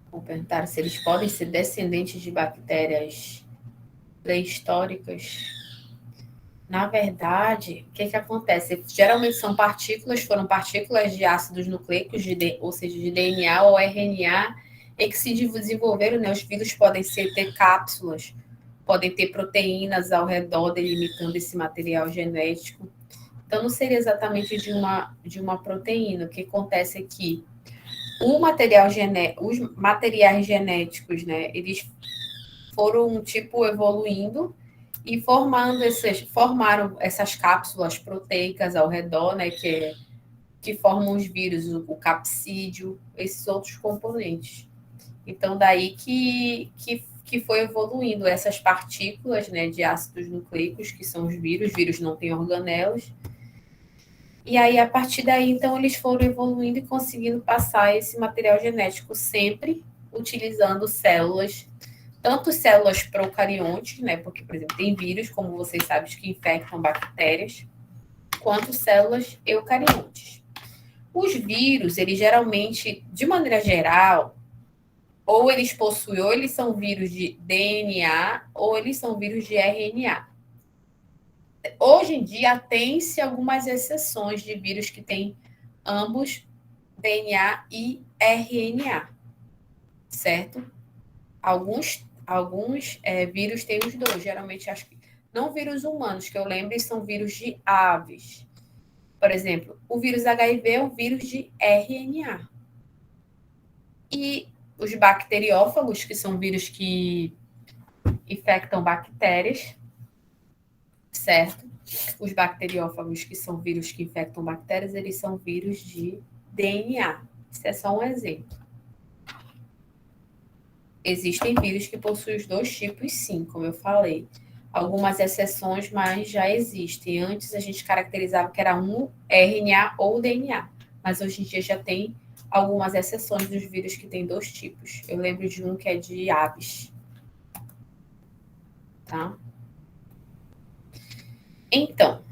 Vou perguntar se eles podem ser descendentes de bactérias pré-históricas. Na verdade, o que acontece? Geralmente foram partículas de ácidos nucleicos, ou seja, de DNA ou RNA, e que se desenvolveram, né? Os vírus podem ter cápsulas, podem ter proteínas ao redor delimitando esse material genético. Então, não seria exatamente de uma proteína. O que acontece é que os materiais genéticos, né? Eles foram, evoluindo e formaram essas cápsulas proteicas ao redor, né, que formam os vírus, o capsídeo, esses outros componentes. Então, daí que foi evoluindo essas partículas, né, de ácidos nucleicos, que são os vírus não têm organelas. E aí, a partir daí, então, eles foram evoluindo e conseguindo passar esse material genético sempre utilizando células, tanto células procariontes, né? Porque, por exemplo, tem vírus, como vocês sabem, que infectam bactérias, quanto células eucariontes. Os vírus, eles geralmente, de maneira geral, ou eles são vírus de DNA, ou eles são vírus de RNA. Hoje em dia, tem-se algumas exceções de vírus que têm ambos DNA e RNA, certo? Alguns vírus têm os dois, geralmente acho que não vírus humanos, que eu lembre, são vírus de aves. Por exemplo, o vírus HIV é um vírus de RNA. E os bacteriófagos, que são vírus que infectam bactérias, certo? Os bacteriófagos, que são vírus que infectam bactérias, eles são vírus de DNA. Isso é só um exemplo. Existem vírus que possuem os dois tipos, sim, como eu falei. Algumas exceções, mas já existem. Antes a gente caracterizava que era um RNA ou DNA, mas hoje em dia já tem algumas exceções dos vírus que tem 2 tipos. Eu lembro de um que é de aves. Tá? Então,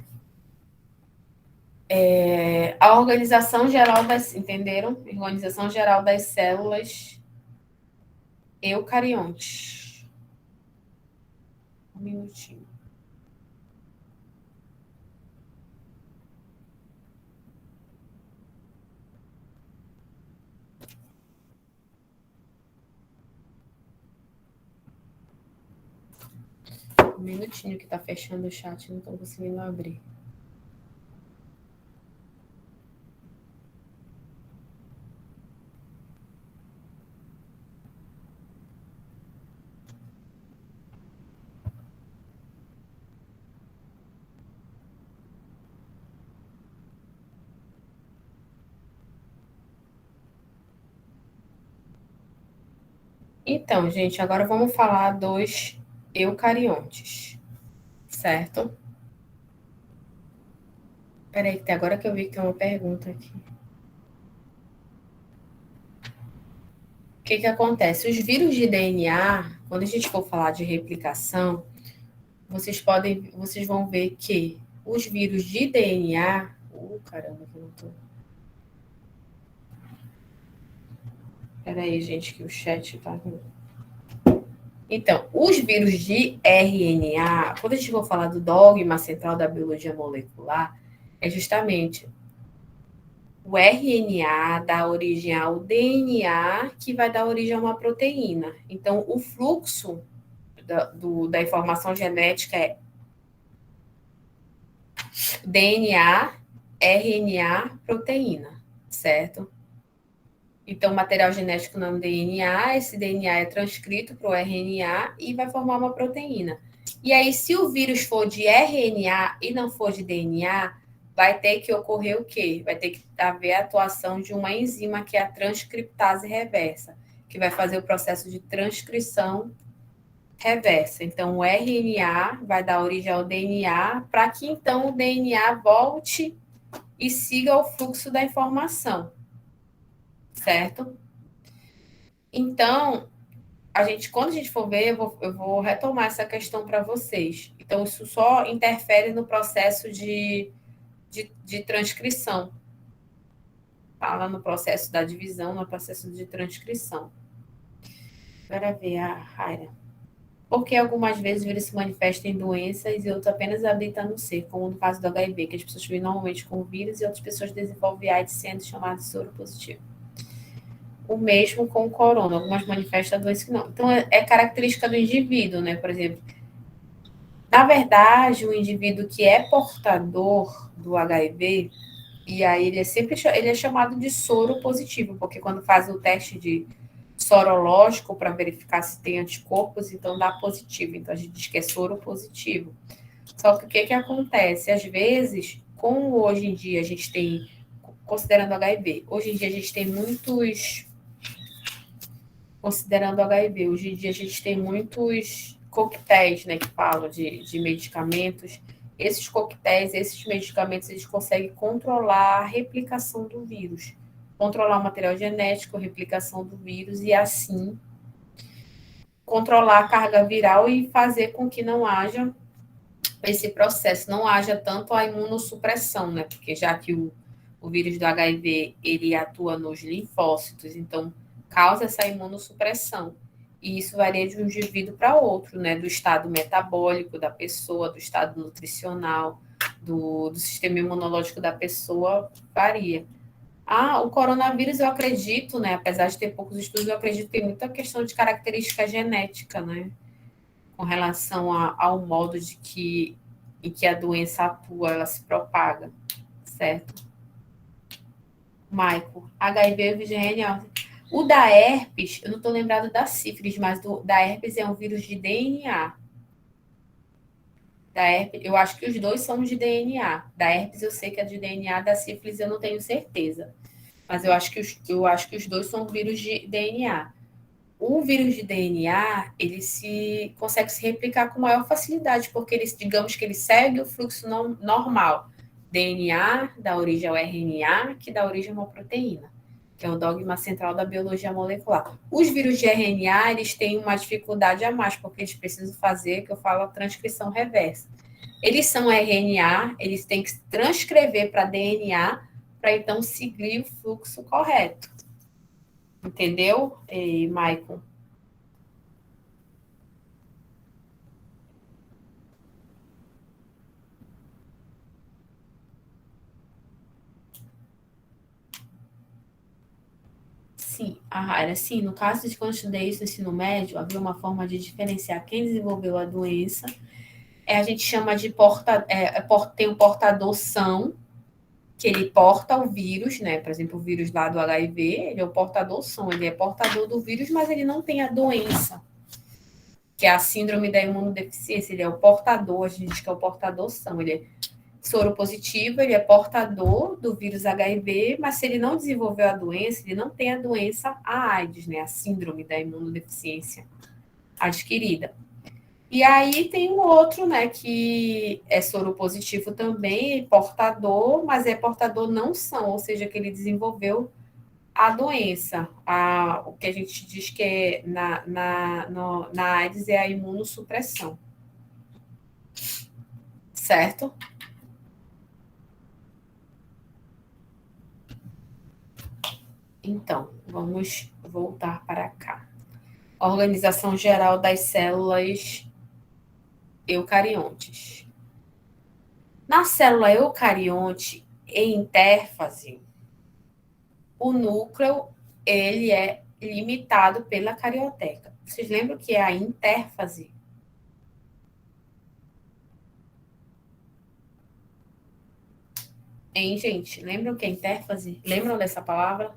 a organização geral das... Entenderam? Organização geral das células eucariontes. Um minutinho. Um minutinho que tá fechando o chat, não tô conseguindo abrir. Então, gente, agora vamos falar dos eucariontes, certo? Peraí, que agora que eu vi que tem uma pergunta aqui. O que acontece? Os vírus de DNA, quando a gente for falar de replicação, vocês vão ver que os vírus de DNA... caramba, que eu não tô... Peraí, gente, que o chat tá... Então, os vírus de RNA, quando a gente for falar do dogma central da biologia molecular, é justamente o RNA dá origem ao DNA, que vai dar origem a uma proteína. Então, o fluxo da informação genética é DNA, RNA, proteína, certo? Então, o material genético no DNA, esse DNA é transcrito para o RNA e vai formar uma proteína. E aí, se o vírus for de RNA e não for de DNA, vai ter que ocorrer o quê? Vai ter que haver a atuação de uma enzima, que é a transcriptase reversa, que vai fazer o processo de transcrição reversa. Então, o RNA vai dar origem ao DNA, para que, então, o DNA volte e siga o fluxo da informação. Certo? Então, quando a gente for ver, eu vou retomar essa questão para vocês. Então, isso só interfere no processo de transcrição. Fala no processo da divisão, no processo de transcrição. Para ver a Raira. Porque algumas vezes o vírus se manifesta em doenças e outros apenas habitam no ser, como no caso do HIV, que as pessoas vivem normalmente com o vírus e outras pessoas desenvolvem AIDS sendo chamadas de soro positivo. O mesmo com o corona, algumas manifestam a doença que não. Então, é característica do indivíduo, né? Por exemplo, na verdade, o indivíduo que é portador do HIV, e aí ele é chamado de soro positivo, porque quando faz o teste de sorológico para verificar se tem anticorpos, então dá positivo. Então, a gente diz que é soro positivo. Só que o que acontece? Às vezes, como hoje em dia a gente tem, considerando HIV, hoje em dia a gente tem muitos... Considerando HIV, hoje em dia a gente tem muitos coquetéis, né, que falam de medicamentos. Esses coquetéis, esses medicamentos, eles conseguem controlar a replicação do vírus, controlar o material genético, a replicação do vírus e, assim, controlar a carga viral e fazer com que não haja esse processo, não haja tanto a imunossupressão, né, porque já que o vírus do HIV, ele atua nos linfócitos, então causa essa imunossupressão. E isso varia de um indivíduo para outro, né? Do estado metabólico da pessoa, do estado nutricional, do sistema imunológico da pessoa, varia. O coronavírus, eu acredito, né? Apesar de ter poucos estudos, eu acredito que tem muita questão de característica genética, né? Com relação ao modo em que a doença atua, ela se propaga, certo? Michael, HIV e virgem. O da herpes, eu não estou lembrado da sífilis, mas da herpes é um vírus de DNA. Da herpes, eu acho que os dois são de DNA. Da herpes eu sei que é de DNA, da sífilis eu não tenho certeza. Mas eu acho que os dois são vírus de DNA. O vírus de DNA, ele consegue se replicar com maior facilidade, porque digamos que ele segue o fluxo normal. DNA dá origem ao RNA, que dá origem a uma proteína. É o dogma central da biologia molecular. Os vírus de RNA, eles têm uma dificuldade a mais, porque eles precisam fazer, que eu falo, a transcrição reversa. Eles são RNA, eles têm que transcrever para DNA, para então seguir o fluxo correto. Entendeu, Maicon? Sim, era assim, no caso de quando eu estudei isso no ensino médio, havia uma forma de diferenciar quem desenvolveu a doença. A gente chama de tem o portador são, que ele porta o vírus, né? Por exemplo, o vírus lá do HIV, ele é o portador são, ele é portador do vírus, mas ele não tem a doença, que é a síndrome da imunodeficiência, ele é o portador, a gente diz que é o portador são, ele é soro positivo, ele é portador do vírus HIV, mas se ele não desenvolveu a doença, ele não tem a doença, a AIDS, né? A síndrome da imunodeficiência adquirida. E aí tem um outro, né, que é soro positivo também, portador, mas é portador não são, ou seja, que ele desenvolveu a doença. O que a gente diz que é na AIDS é a imunossupressão. Certo? Então, vamos voltar para cá. Organização geral das células eucariontes. Na célula eucarionte, em intérfase, o núcleo ele é limitado pela carioteca. Vocês lembram que é a intérfase? Hein, gente? Lembram que é intérfase? Lembram dessa palavra?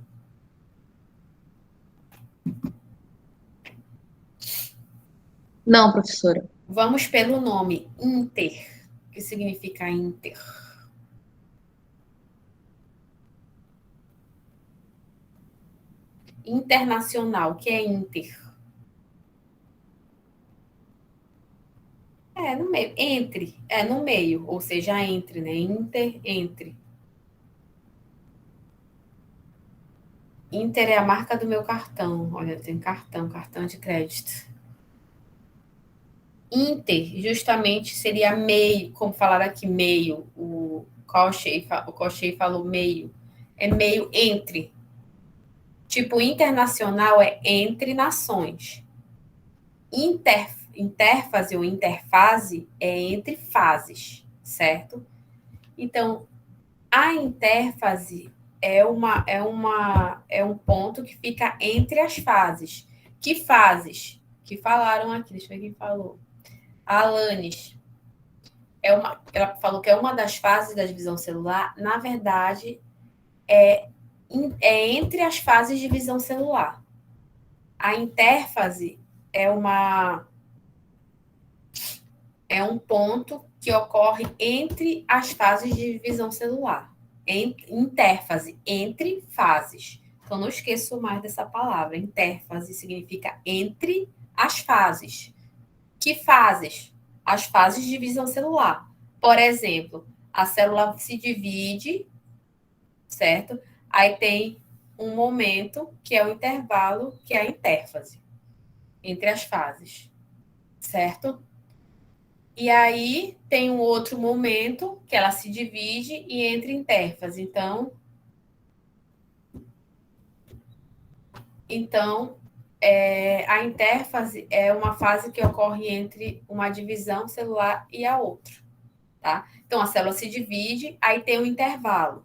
Não, professora. Vamos pelo nome, inter. O que significa inter? Internacional, o que é inter? No meio, entre, no meio, ou seja, entre, né? Inter, entre. Inter é a marca do meu cartão. Olha, eu tenho cartão de crédito. Inter, justamente, seria meio, como falaram aqui, meio. O Cauchy falou meio. É meio entre. Tipo, internacional é entre nações. Interfase ou interfase é entre fases, certo? Então, a interfase é um ponto que fica entre as fases. Que fases? Que falaram aqui, deixa eu ver quem falou. A Alanis, ela falou que é uma das fases da divisão celular, na verdade, é entre as fases de divisão celular. A interfase é um ponto que ocorre entre as fases de divisão celular. Interfase, entre fases. Então, não esqueço mais dessa palavra. Interfase significa entre as fases. Que fases? As fases de divisão celular. Por exemplo, a célula se divide, certo? Aí tem um momento, que é o intervalo, que é a interfase, entre as fases, certo? E aí tem um outro momento, que ela se divide e entra em interfase. Então, a interfase é uma fase que ocorre entre uma divisão celular e a outra, tá? Então, a célula se divide, aí tem um intervalo.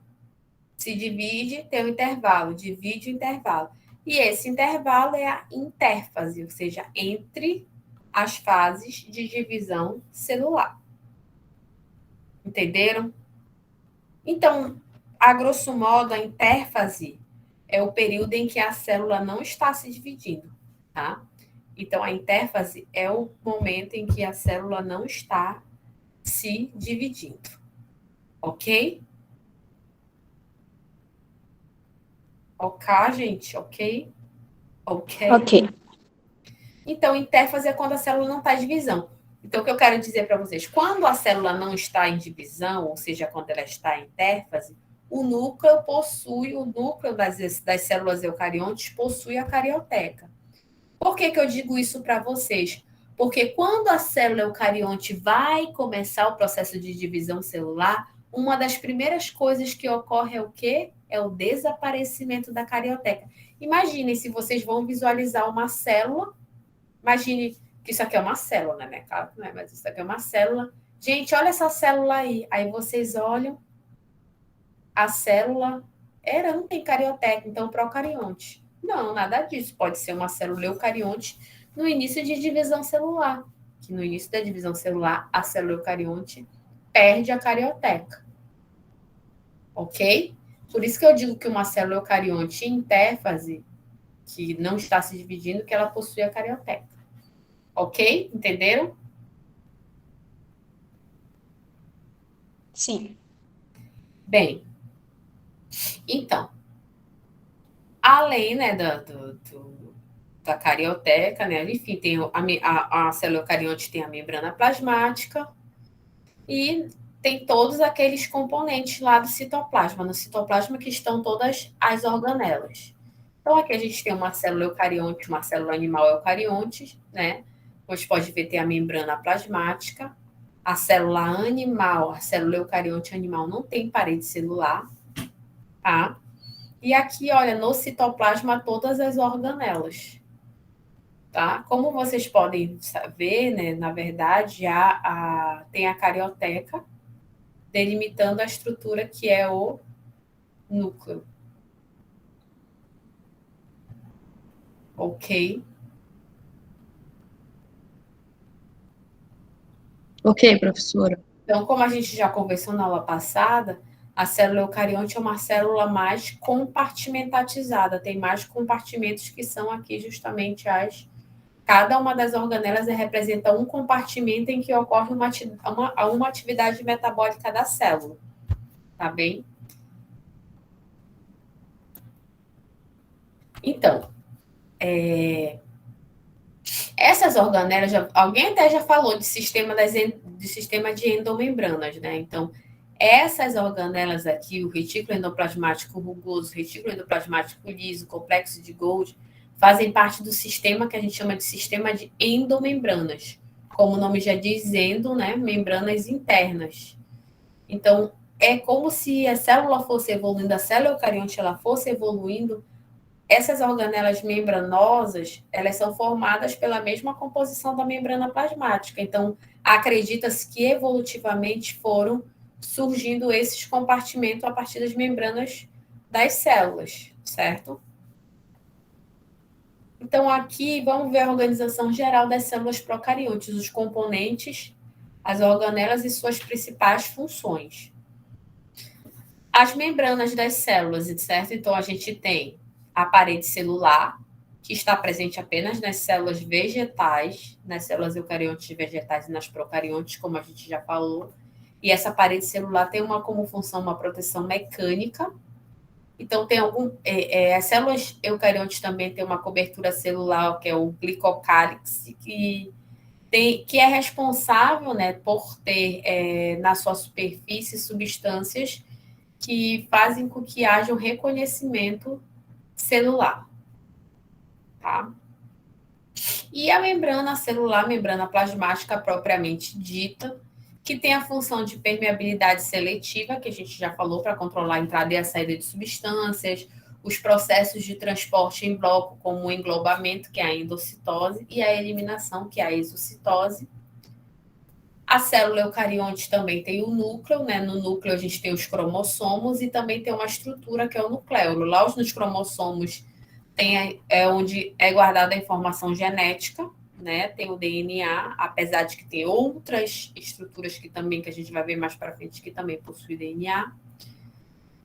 Se divide, tem um intervalo, divide o intervalo. E esse intervalo é a interfase, ou seja, entre as fases de divisão celular. Entenderam? Então, a grosso modo, a interfase é o período em que a célula não está se dividindo, tá? Então, a interfase é o momento em que a célula não está se dividindo. Ok? Ok, gente? Ok? Ok. Ok. Então, interfase é quando a célula não está em divisão. Então, o que eu quero dizer para vocês, quando a célula não está em divisão, ou seja, quando ela está em interfase, o núcleo das células eucariontes possui a carioteca. Por que eu digo isso para vocês? Porque quando a célula eucarionte vai começar o processo de divisão celular, uma das primeiras coisas que ocorre é o quê? É o desaparecimento da carioteca. Imaginem se vocês vão visualizar uma célula. Imagine que isso aqui é uma célula, né? Claro que não é, mas isso aqui é uma célula. Gente, olha essa célula aí. Aí vocês olham, a célula não tem carioteca, então procarionte. Não, nada disso. Pode ser uma célula eucarionte no início de divisão celular. Que no início da divisão celular, a célula eucarionte perde a carioteca. Ok? Por isso que eu digo que uma célula eucarionte em interfase, que não está se dividindo, que ela possui a carioteca. Ok? Entenderam? Sim. Bem, então, além, né, da carioteca, né, enfim, tem a célula eucarionte tem a membrana plasmática e tem todos aqueles componentes lá do citoplasma. No citoplasma que estão todas as organelas. Então, aqui a gente tem uma célula eucarionte, uma célula animal eucarionte, né? Você pode ver, tem a membrana plasmática, a célula animal, a célula eucarionte animal não tem parede celular, tá? E aqui, olha, no citoplasma, todas as organelas, tá? Como vocês podem ver, né, na verdade, tem a carioteca, delimitando a estrutura que é o núcleo. Ok? Ok, professora. Então, como a gente já conversou na aula passada, a célula eucarionte é uma célula mais compartimentalizada, tem mais compartimentos que são aqui justamente cada uma das organelas representa um compartimento em que ocorre uma atividade metabólica da célula. Tá bem? Então, essas organelas, alguém até já falou de sistema de endomembranas, né? Então, essas organelas aqui, o retículo endoplasmático rugoso, retículo endoplasmático liso, complexo de Golgi, fazem parte do sistema que a gente chama de sistema de endomembranas. Como o nome já diz, endo, né? Membranas internas. Então, é como se a célula fosse evoluindo, a célula eucarionte ela fosse evoluindo. Essas organelas membranosas, elas são formadas pela mesma composição da membrana plasmática. Então, acredita-se que evolutivamente foram surgindo esses compartimentos a partir das membranas das células, certo? Então, aqui, vamos ver a organização geral das células procariontes, os componentes, as organelas e suas principais funções. As membranas das células, certo? Então, a gente tem a parede celular, que está presente apenas nas células vegetais, nas células eucariontes vegetais e nas procariontes, como a gente já falou. E essa parede celular tem como função uma proteção mecânica. Então, tem as células eucariontes também têm uma cobertura celular, que é o glicocálix, que é responsável, né, por ter na sua superfície substâncias que fazem com que haja um reconhecimento celular, tá? E a membrana celular, membrana plasmática propriamente dita, que tem a função de permeabilidade seletiva, que a gente já falou, para controlar a entrada e a saída de substâncias, os processos de transporte em bloco, como o englobamento, que é a endocitose, e a eliminação, que é a exocitose. A célula eucarionte também tem o núcleo, né? No núcleo a gente tem os cromossomos e também tem uma estrutura que é o nucleolo. Lá nos cromossomos é onde é guardada a informação genética, né? Tem o DNA, apesar de que tem outras estruturas que a gente vai ver mais para frente, que também possuem DNA.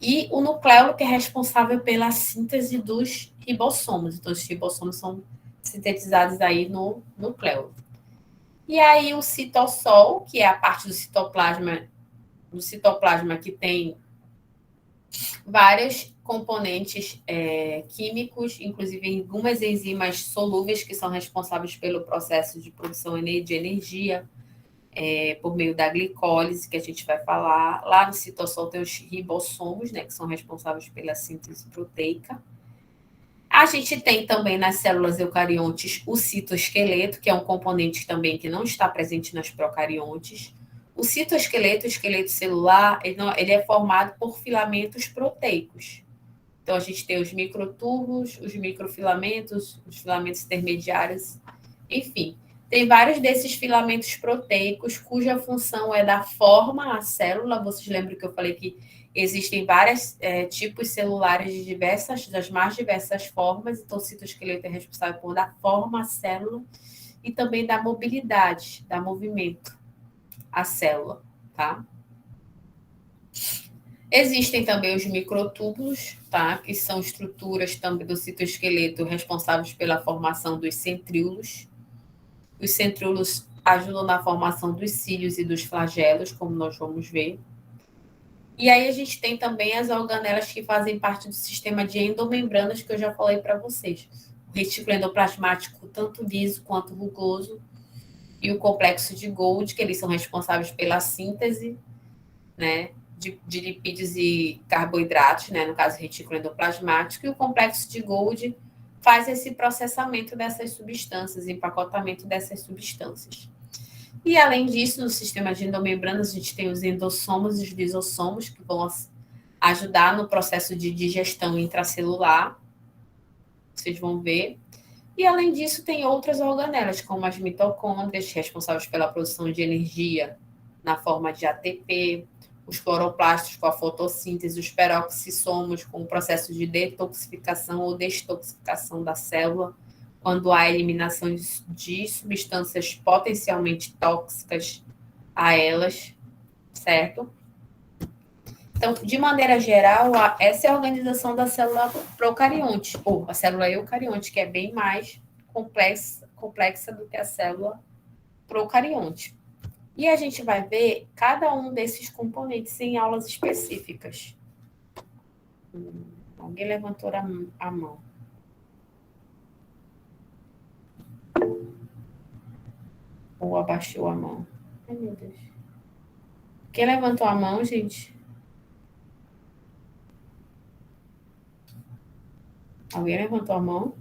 E o nucleolo, que é responsável pela síntese dos ribossomos. Então, os ribossomos são sintetizados aí no nucleolo. E aí o citossol, que é a parte do citoplasma que tem vários componentes químicos, inclusive algumas enzimas solúveis que são responsáveis pelo processo de produção de energia, por meio da glicólise, que a gente vai falar. Lá no citossol tem os ribossomos, né, que são responsáveis pela síntese proteica. A gente tem também nas células eucariontes o citoesqueleto, que é um componente também que não está presente nas procariontes. O citoesqueleto, o esqueleto celular, ele é formado por filamentos proteicos. Então, a gente tem os microtúbulos, os microfilamentos, os filamentos intermediários, enfim. Tem vários desses filamentos proteicos, cuja função é dar forma à célula. Vocês lembram que eu falei que existem vários tipos celulares das mais diversas formas. Então, o citoesqueleto é responsável por dar forma à célula e também dar mobilidade, dar movimento à célula, tá? Existem também os microtúbulos, tá? Que são estruturas também do citoesqueleto responsáveis pela formação dos centríolos. Os centríolos ajudam na formação dos cílios e dos flagelos, como nós vamos ver. E aí a gente tem também as organelas que fazem parte do sistema de endomembranas, que eu já falei para vocês. O retículo endoplasmático, tanto liso quanto rugoso, e o complexo de Golgi, que eles são responsáveis pela síntese, né, de lipídios e carboidratos, né, no caso, retículo endoplasmático, e o complexo de Golgi faz esse processamento dessas substâncias, empacotamento dessas substâncias. E, além disso, no sistema de endomembranas, a gente tem os endossomos e os lisossomos, que vão ajudar no processo de digestão intracelular. Vocês vão ver. E, além disso, tem outras organelas, como as mitocôndrias, responsáveis pela produção de energia na forma de ATP, os cloroplastos com a fotossíntese, os peroxissomos com o processo de detoxificação ou detoxificação da célula, quando há eliminação de substâncias potencialmente tóxicas a elas, certo? Então, de maneira geral, essa é a organização da célula procarionte, ou a célula eucarionte, que é bem mais complexa do que a célula procarionte. E a gente vai ver cada um desses componentes em aulas específicas. Alguém levantou a mão. Ou abaixou a mão. Ai, meu Deus. Quem levantou a mão, gente? Alguém levantou a mão?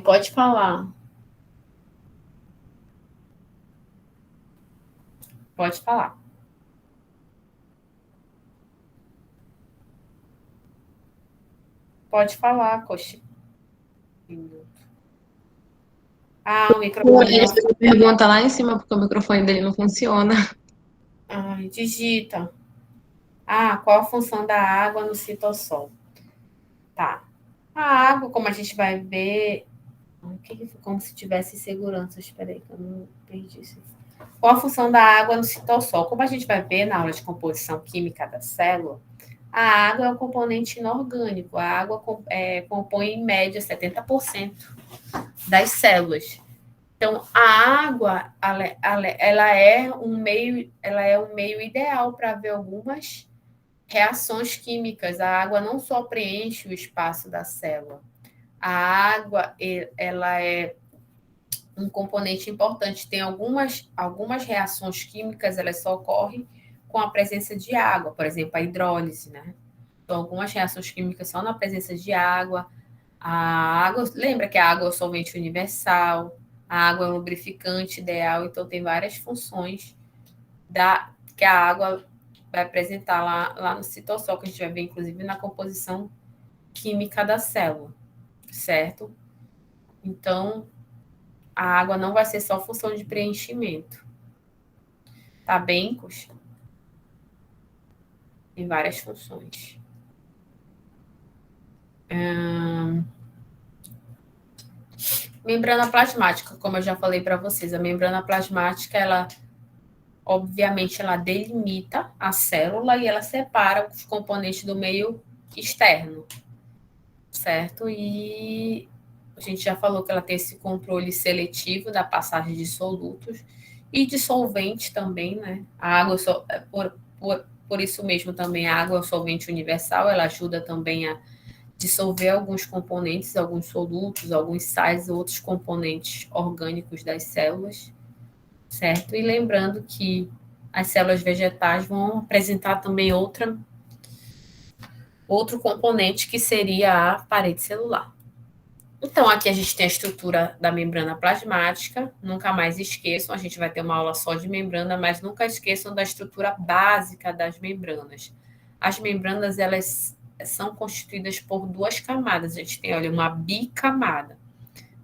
Pode falar. Pode falar. Pode falar, Coxa. O microfone. Ele fez a pergunta lá em cima, porque o microfone dele não funciona. Digita. Qual a função da água no citossol? Tá. A água, como a gente vai ver... Como se tivesse segurança. Espera aí, que eu não perdi isso. Qual a função da água no citossol? Como a gente vai ver na aula de composição química da célula, a água é um componente inorgânico. A água compõe, em média, 70% das células. Então, a água, ela é um meio ideal para ver algumas reações químicas. A água não só preenche o espaço da célula. A água, ela é um componente importante. Tem algumas reações químicas, elas só ocorrem com a presença de água, por exemplo, a hidrólise, né? Então, algumas reações químicas só na presença de água. A água, lembra que a água é o solvente universal, a água é um lubrificante ideal, então tem várias funções que a água vai apresentar lá no citossol, que a gente vai ver, inclusive, na composição química da célula, certo? Então, a água não vai ser só função de preenchimento. Tá bem, Coxa? Tem várias funções. Membrana plasmática, como eu já falei para vocês, a membrana plasmática, obviamente, ela delimita a célula e ela separa os componentes do meio externo, certo? E a gente já falou que ela tem esse controle seletivo da passagem de solutos e de solvente também, né? A água, por isso mesmo também, a água é um solvente universal, ela ajuda também a dissolver alguns componentes, alguns solutos, alguns sais, outros componentes orgânicos das células, certo? E lembrando que as células vegetais vão apresentar também outro componente que seria a parede celular. Então, aqui a gente tem a estrutura da membrana plasmática, nunca mais esqueçam, a gente vai ter uma aula só de membrana, mas nunca esqueçam da estrutura básica das membranas. As membranas, elas são constituídas por duas camadas, a gente tem, olha, uma bicamada.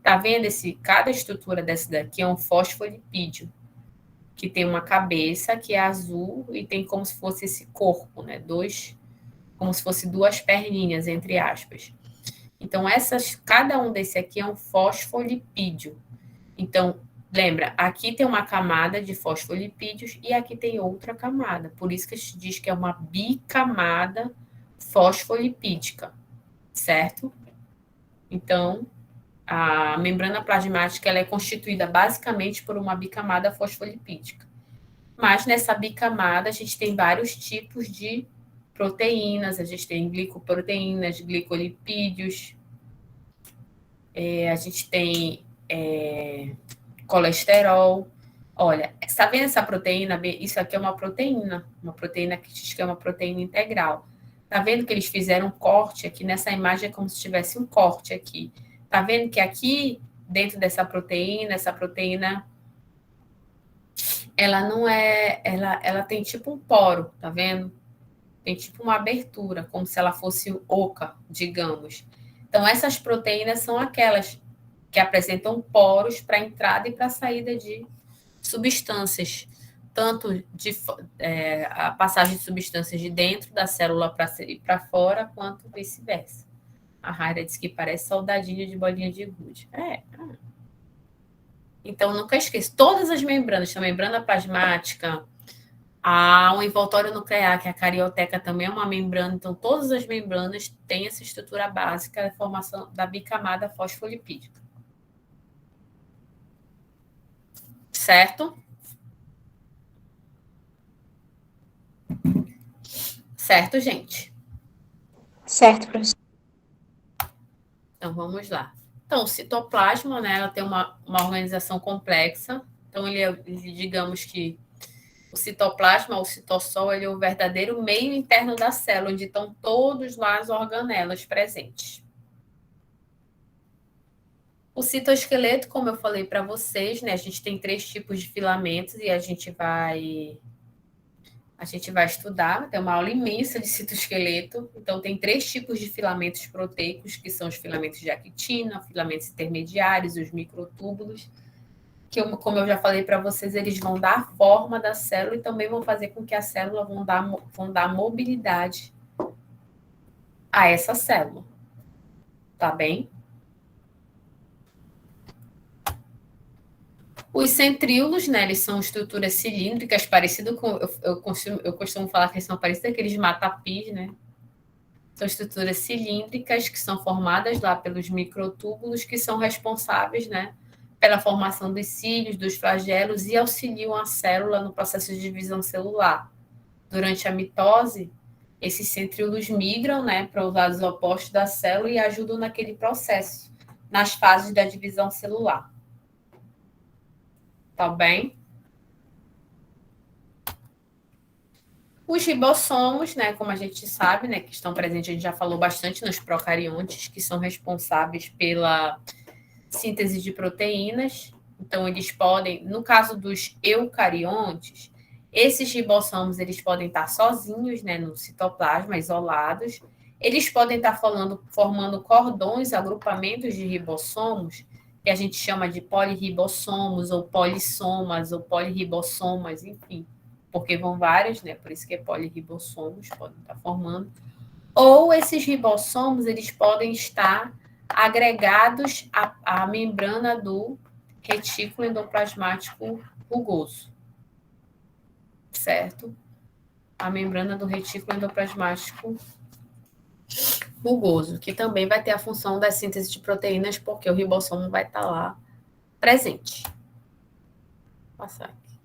Tá vendo cada estrutura dessa daqui é um fosfolipídio, que tem uma cabeça que é azul e tem como se fosse esse corpo, né? Como se fosse duas perninhas, entre aspas. Então, cada um desse aqui é um fosfolipídio. Então, lembra, aqui tem uma camada de fosfolipídios e aqui tem outra camada. Por isso que a gente diz que é uma bicamada fosfolipídica, certo? Então, a membrana plasmática ela é constituída basicamente por uma bicamada fosfolipídica. Mas nessa bicamada a gente tem vários tipos de proteínas, a gente tem glicoproteínas, glicolipídios, a gente tem colesterol. Olha, está vendo essa proteína? Isso aqui é uma proteína que diz que é uma proteína integral. Está vendo que eles fizeram um corte aqui? Nessa imagem é como se tivesse um corte aqui. Está vendo que aqui, dentro dessa proteína, essa proteína, ela não é... Ela tem tipo um poro, tá vendo? Tem tipo uma abertura, como se ela fosse oca, digamos. Então, essas proteínas são aquelas que apresentam poros para entrada e para saída de substâncias, tanto a passagem de substâncias de dentro da célula para fora, quanto vice-versa. A Raira disse que parece soldadinho de bolinha de gude. Então, nunca esqueça, todas as membranas, a membrana plasmática, o envoltório nuclear, que é a carioteca, também é uma membrana. Então, todas as membranas têm essa estrutura básica da formação da bicamada fosfolipídica. Certo? Certo, gente? Certo, professor. Então, vamos lá. Então, o citoplasma, né, ela tem uma organização complexa. Então, digamos que o citoplasma, o citossol, ele é o verdadeiro meio interno da célula, onde estão todos lá as organelas presentes. O citoesqueleto, como eu falei para vocês, né, a gente tem 3 tipos de filamentos e a gente vai estudar, tem uma aula imensa de citoesqueleto. Então, tem 3 tipos de filamentos proteicos, que são os filamentos de actina, filamentos intermediários, os microtúbulos, que, como eu já falei para vocês, eles vão dar a forma da célula e também vão fazer com que a célula vão dar mobilidade a essa célula. Tá bem? Os centríolos, né, eles são estruturas cilíndricas, parecido com... Eu costumo falar que eles são parecidos com aqueles matapis, né? São estruturas cilíndricas que são formadas lá pelos microtúbulos, que são responsáveis, né, pela formação dos cílios, dos flagelos e auxiliam a célula no processo de divisão celular. Durante a mitose, esses centríolos migram, né, para os lados opostos da célula e ajudam naquele processo, nas fases da divisão celular. Tá bem? Os ribossomos, né, como a gente sabe, né, que estão presentes, a gente já falou bastante nos procariontes, que são responsáveis pela síntese de proteínas. Então, eles podem, no caso dos eucariontes, esses ribossomos, eles podem estar sozinhos, né, no citoplasma, isolados. Eles podem estar formando cordões, agrupamentos de ribossomos, que a gente chama de polirribossomos, ou polissomas, ou polirribossomas, enfim, porque vão várias, né? Por isso que é polirribossomos, podem estar formando. Ou esses ribossomos, eles podem estar agregados à membrana do retículo endoplasmático rugoso, certo? A membrana do retículo endoplasmático rugoso, que também vai ter a função da síntese de proteínas, porque o ribossomo vai estar lá presente. Vou passar aqui.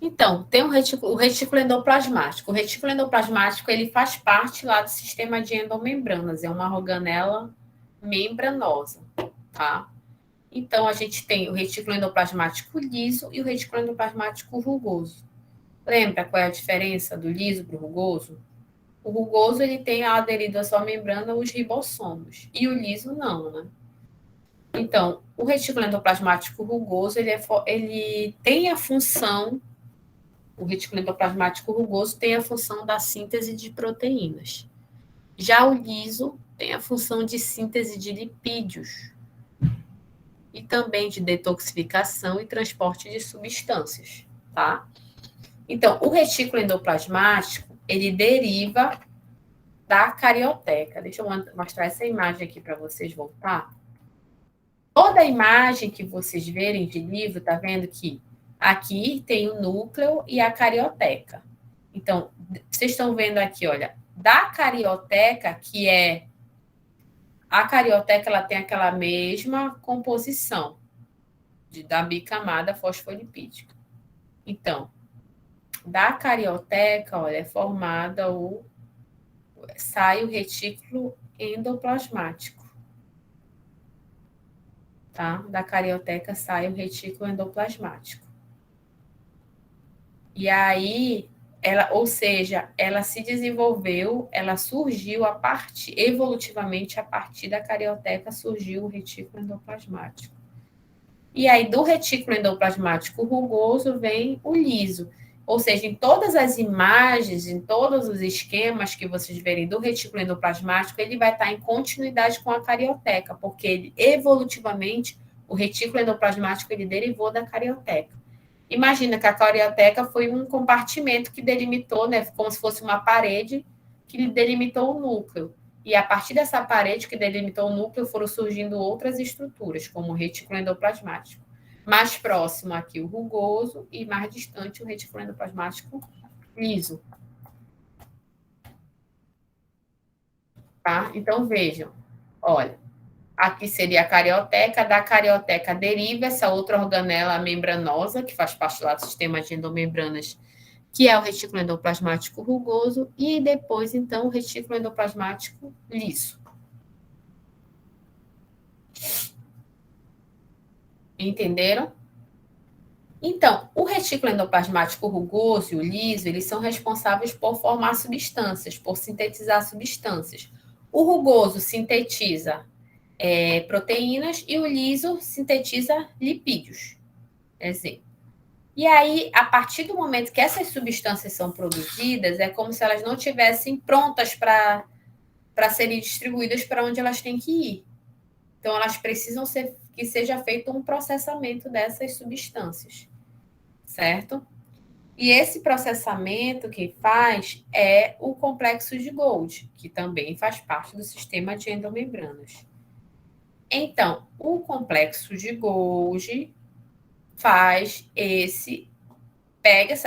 Então, tem o retículo endoplasmático. O retículo endoplasmático, ele faz parte lá do sistema de endomembranas, é uma organela membranosa, tá? Então, a gente tem o retículo endoplasmático liso e o retículo endoplasmático rugoso. Lembra qual é a diferença do liso para o rugoso? O rugoso, ele tem aderido à sua membrana os ribossomos, e o liso não, né? Então, o retículo endoplasmático rugoso, ele tem a função, o retículo endoplasmático rugoso tem a função da síntese de proteínas. Já o liso tem a função de síntese de lipídios e também de detoxificação e transporte de substâncias, tá? Então, o retículo endoplasmático, ele deriva da carioteca. Deixa eu mostrar essa imagem aqui para vocês voltar. Toda a imagem que vocês verem de livro, tá vendo que aqui tem o núcleo e a carioteca. Então, vocês estão vendo aqui, olha, da carioteca, que é... A carioteca, ela tem aquela mesma composição da bicamada fosfolipídica. Então, da carioteca, olha, é formada sai o retículo endoplasmático. Tá? Da carioteca sai o retículo endoplasmático. E aí, ou seja, ela se desenvolveu, ela surgiu evolutivamente a partir da carioteca surgiu o retículo endoplasmático. E aí, do retículo endoplasmático rugoso vem o liso. Ou seja, em todas as imagens, em todos os esquemas que vocês verem do retículo endoplasmático, ele vai estar em continuidade com a carioteca, porque ele, evolutivamente, o retículo endoplasmático ele derivou da carioteca. Imagina que a carioteca foi um compartimento que delimitou, né, como se fosse uma parede que delimitou o núcleo. E a partir dessa parede que delimitou o núcleo foram surgindo outras estruturas, como o retículo endoplasmático. Mais próximo aqui o rugoso e mais distante o retículo endoplasmático liso. Tá? Então, vejam. Olha, aqui seria a carioteca. Da carioteca deriva essa outra organela membranosa, que faz parte lá do sistema de endomembranas, que é o retículo endoplasmático rugoso, e depois, então, o retículo endoplasmático liso. Entenderam? Então, o retículo endoplasmático rugoso e o liso, eles são responsáveis por formar substâncias, por sintetizar substâncias. O rugoso sintetiza proteínas e o liso sintetiza lipídios. Exemplo. E aí, a partir do momento que essas substâncias são produzidas, é como se elas não estivessem prontas para serem distribuídas para onde elas têm que ir. Então, elas precisam que seja feito um processamento dessas substâncias, certo? E esse processamento que faz é o complexo de Golgi, que também faz parte do sistema de endomembranas. Então, o complexo de Golgi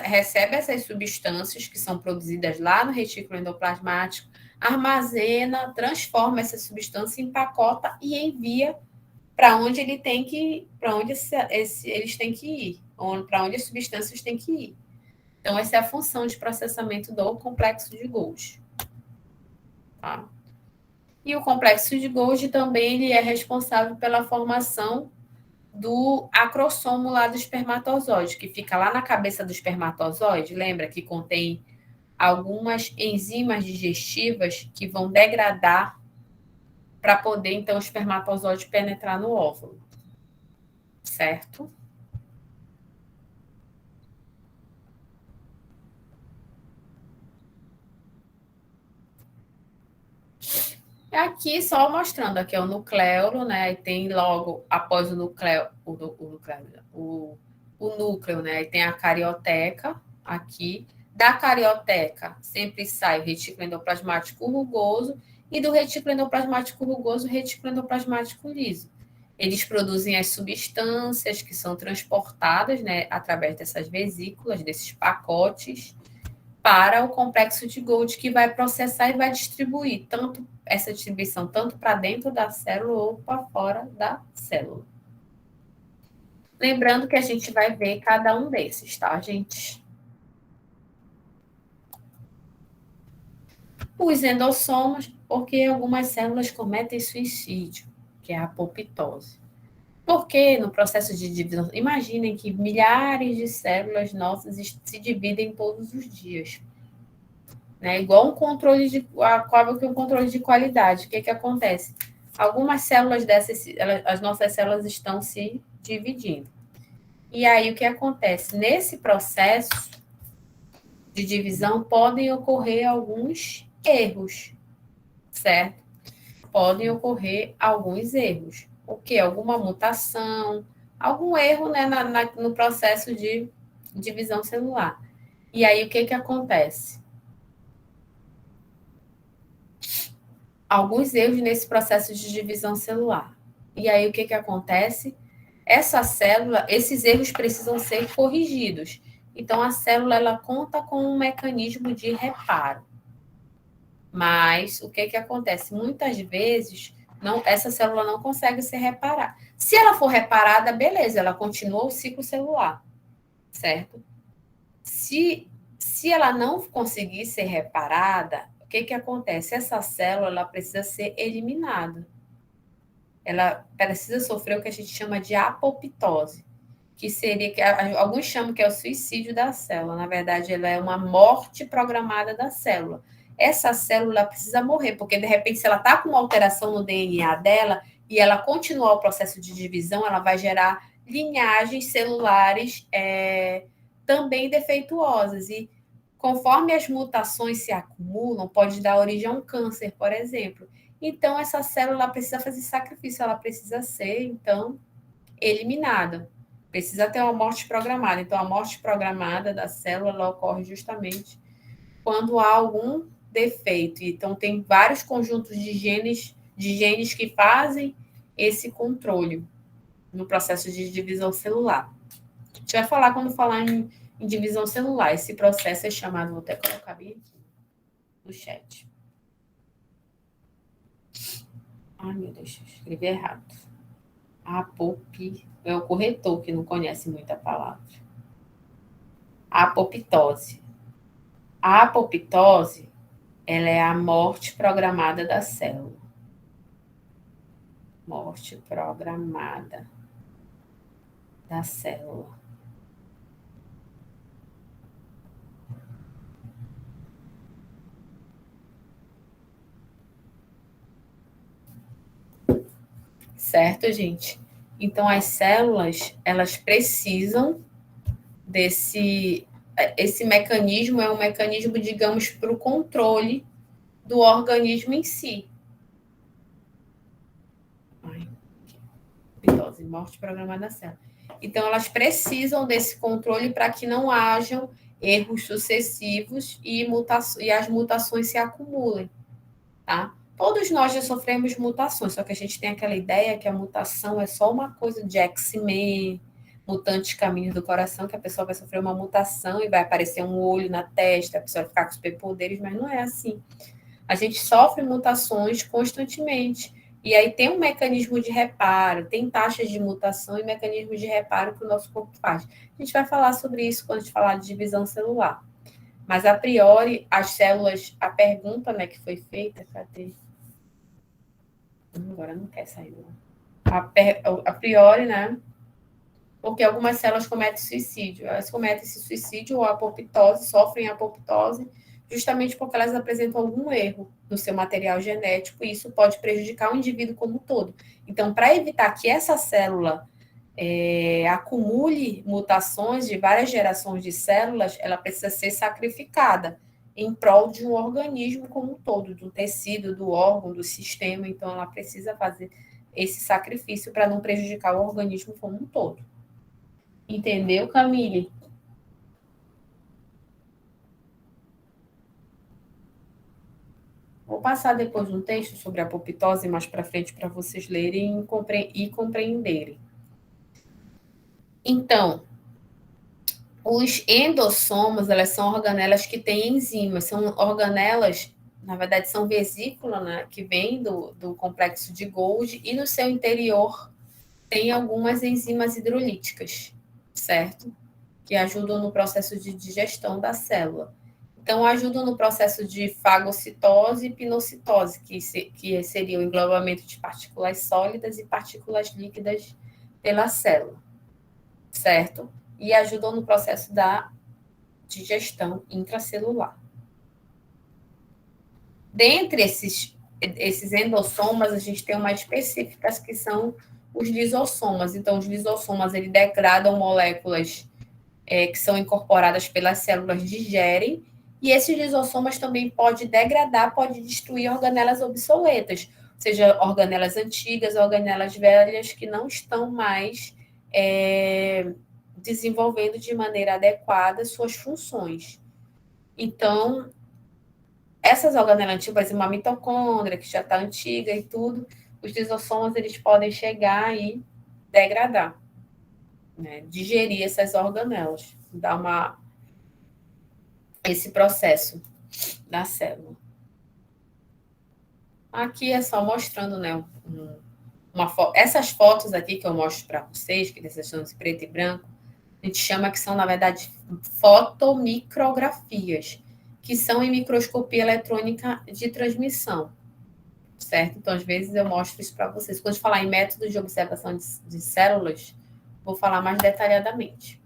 recebe essas substâncias que são produzidas lá no retículo endoplasmático, armazena, transforma essa substância, empacota e envia para onde ele tem que, para onde eles têm que ir, para onde as substâncias têm que ir. Então, essa é a função de processamento do complexo de Golgi. Tá? E o complexo de Golgi também ele é responsável pela formação do acrossomo lá do espermatozoide, que fica lá na cabeça do espermatozoide, lembra que contém algumas enzimas digestivas que vão degradar para poder, então, o espermatozoide penetrar no óvulo. Certo? Aqui, só mostrando, aqui é o nucleolo, né? E tem logo, após o núcleo, né? Aí tem a carioteca, aqui. Da carioteca, sempre sai o retículo endoplasmático rugoso, e do retículo endoplasmático rugoso, o retículo endoplasmático liso. Eles produzem as substâncias que são transportadas, né, através dessas vesículas, desses pacotes, para o complexo de Golgi, que vai processar e vai distribuir essa distribuição tanto para dentro da célula ou para fora da célula. Lembrando que a gente vai ver cada um desses, tá, gente? Os endossomos, porque algumas células cometem suicídio, que é a apoptose. Porque no processo de divisão, imaginem que milhares de células nossas se dividem todos os dias. Né? Igual um controle um controle de qualidade. O que acontece? Algumas células dessas, as nossas células estão se dividindo. E aí o que acontece? Nesse processo de divisão podem ocorrer alguns erros, certo? Podem ocorrer alguns erros. O que? Alguma mutação, algum erro, né, no processo de divisão celular. E aí o que acontece? Alguns erros nesse processo de divisão celular. E aí o que acontece? Essa célula, esses erros precisam ser corrigidos. Então a célula ela conta com um mecanismo de reparo. Mas o que acontece? Muitas vezes essa célula não consegue ser reparada. Se ela for reparada, beleza, ela continua o ciclo celular, certo? Se ela não conseguir ser reparada, o que acontece? Essa célula ela precisa ser eliminada. Ela precisa sofrer o que a gente chama de apoptose, que seria, que alguns chamam que é o suicídio da célula. Na verdade, ela é uma morte programada da célula. Essa célula precisa morrer, porque, de repente, se ela está com uma alteração no DNA dela e ela continuar o processo de divisão, ela vai gerar linhagens celulares também defeituosas. E, conforme as mutações se acumulam, pode dar origem a um câncer, por exemplo. Então, essa célula precisa fazer sacrifício, ela precisa ser, então, eliminada. Precisa ter uma morte programada. Então, a morte programada da célula ela ocorre justamente quando há algum defeito. Então, tem vários conjuntos de genes que fazem esse controle no processo de divisão celular. A gente vai falar quando falar em divisão celular. Esse processo é chamado, vou até colocar bem aqui no chat. Ai, meu Deus, escrevi errado. É o corretor que não conhece muita palavra. Apoptose. A apoptose, ela é a morte programada da célula. Morte programada da célula. Certo, gente? Então, as células, elas precisam esse mecanismo é um mecanismo, digamos, para o controle do organismo em si. Morte programada da célula. Então, elas precisam desse controle para que não hajam erros sucessivos e as mutações se acumulem, tá? Todos nós já sofremos mutações, só que a gente tem aquela ideia que a mutação é só uma coisa de X-Men, mutantes caminhos do coração, que a pessoa vai sofrer uma mutação e vai aparecer um olho na testa, a pessoa vai ficar com superpoderes, mas não é assim. A gente sofre mutações constantemente. E aí tem um mecanismo de reparo, tem taxas de mutação e mecanismos de reparo que o nosso corpo faz. A gente vai falar sobre isso quando a gente falar de divisão celular. Mas, a priori, as células, a pergunta, né, que foi feita, cadê? Agora não quer sair, não. A priori, né, porque algumas células cometem suicídio. Elas cometem esse suicídio ou apoptose, sofrem apoptose, justamente porque elas apresentam algum erro no seu material genético, e isso pode prejudicar o indivíduo como um todo. Então, para evitar que essa célula acumule mutações de várias gerações de células, ela precisa ser sacrificada em prol de um organismo como um todo, do tecido, do órgão, do sistema. Então, ela precisa fazer esse sacrifício para não prejudicar o organismo como um todo. Entendeu, Camille? Vou passar depois um texto sobre a apoptose mais para frente para vocês lerem e compreenderem. Então, os endossomos, elas são organelas que têm enzimas, são organelas, na verdade, são vesículas, né, que vêm do complexo de Golgi, e no seu interior tem algumas enzimas hidrolíticas, certo? Que ajudam no processo de digestão da célula. Então, ajudam no processo de fagocitose e pinocitose, que seria o englobamento de partículas sólidas e partículas líquidas pela célula, certo? E ajudam no processo da digestão intracelular. Dentre esses endossomas, a gente tem umas específicas que são os lisossomas. Então, os lisossomas, eles degradam moléculas que são incorporadas pelas células, digerem, e esses lisossomas também podem degradar, podem destruir organelas obsoletas, ou seja, organelas antigas, organelas velhas que não estão mais desenvolvendo de maneira adequada suas funções. Então, essas organelas antigas, por exemplo, uma mitocôndria, que já está antiga e tudo, os lisossomas, eles podem chegar e degradar, né? Digerir essas organelas, dar esse processo da célula. Aqui é só mostrando, né, essas fotos aqui que eu mostro para vocês, que essas são de preto e branco, a gente chama que são, na verdade, fotomicrografias, que são em microscopia eletrônica de transmissão, certo? Então, às vezes, eu mostro isso para vocês. Quando eu falar em métodos de observação de células, vou falar mais detalhadamente.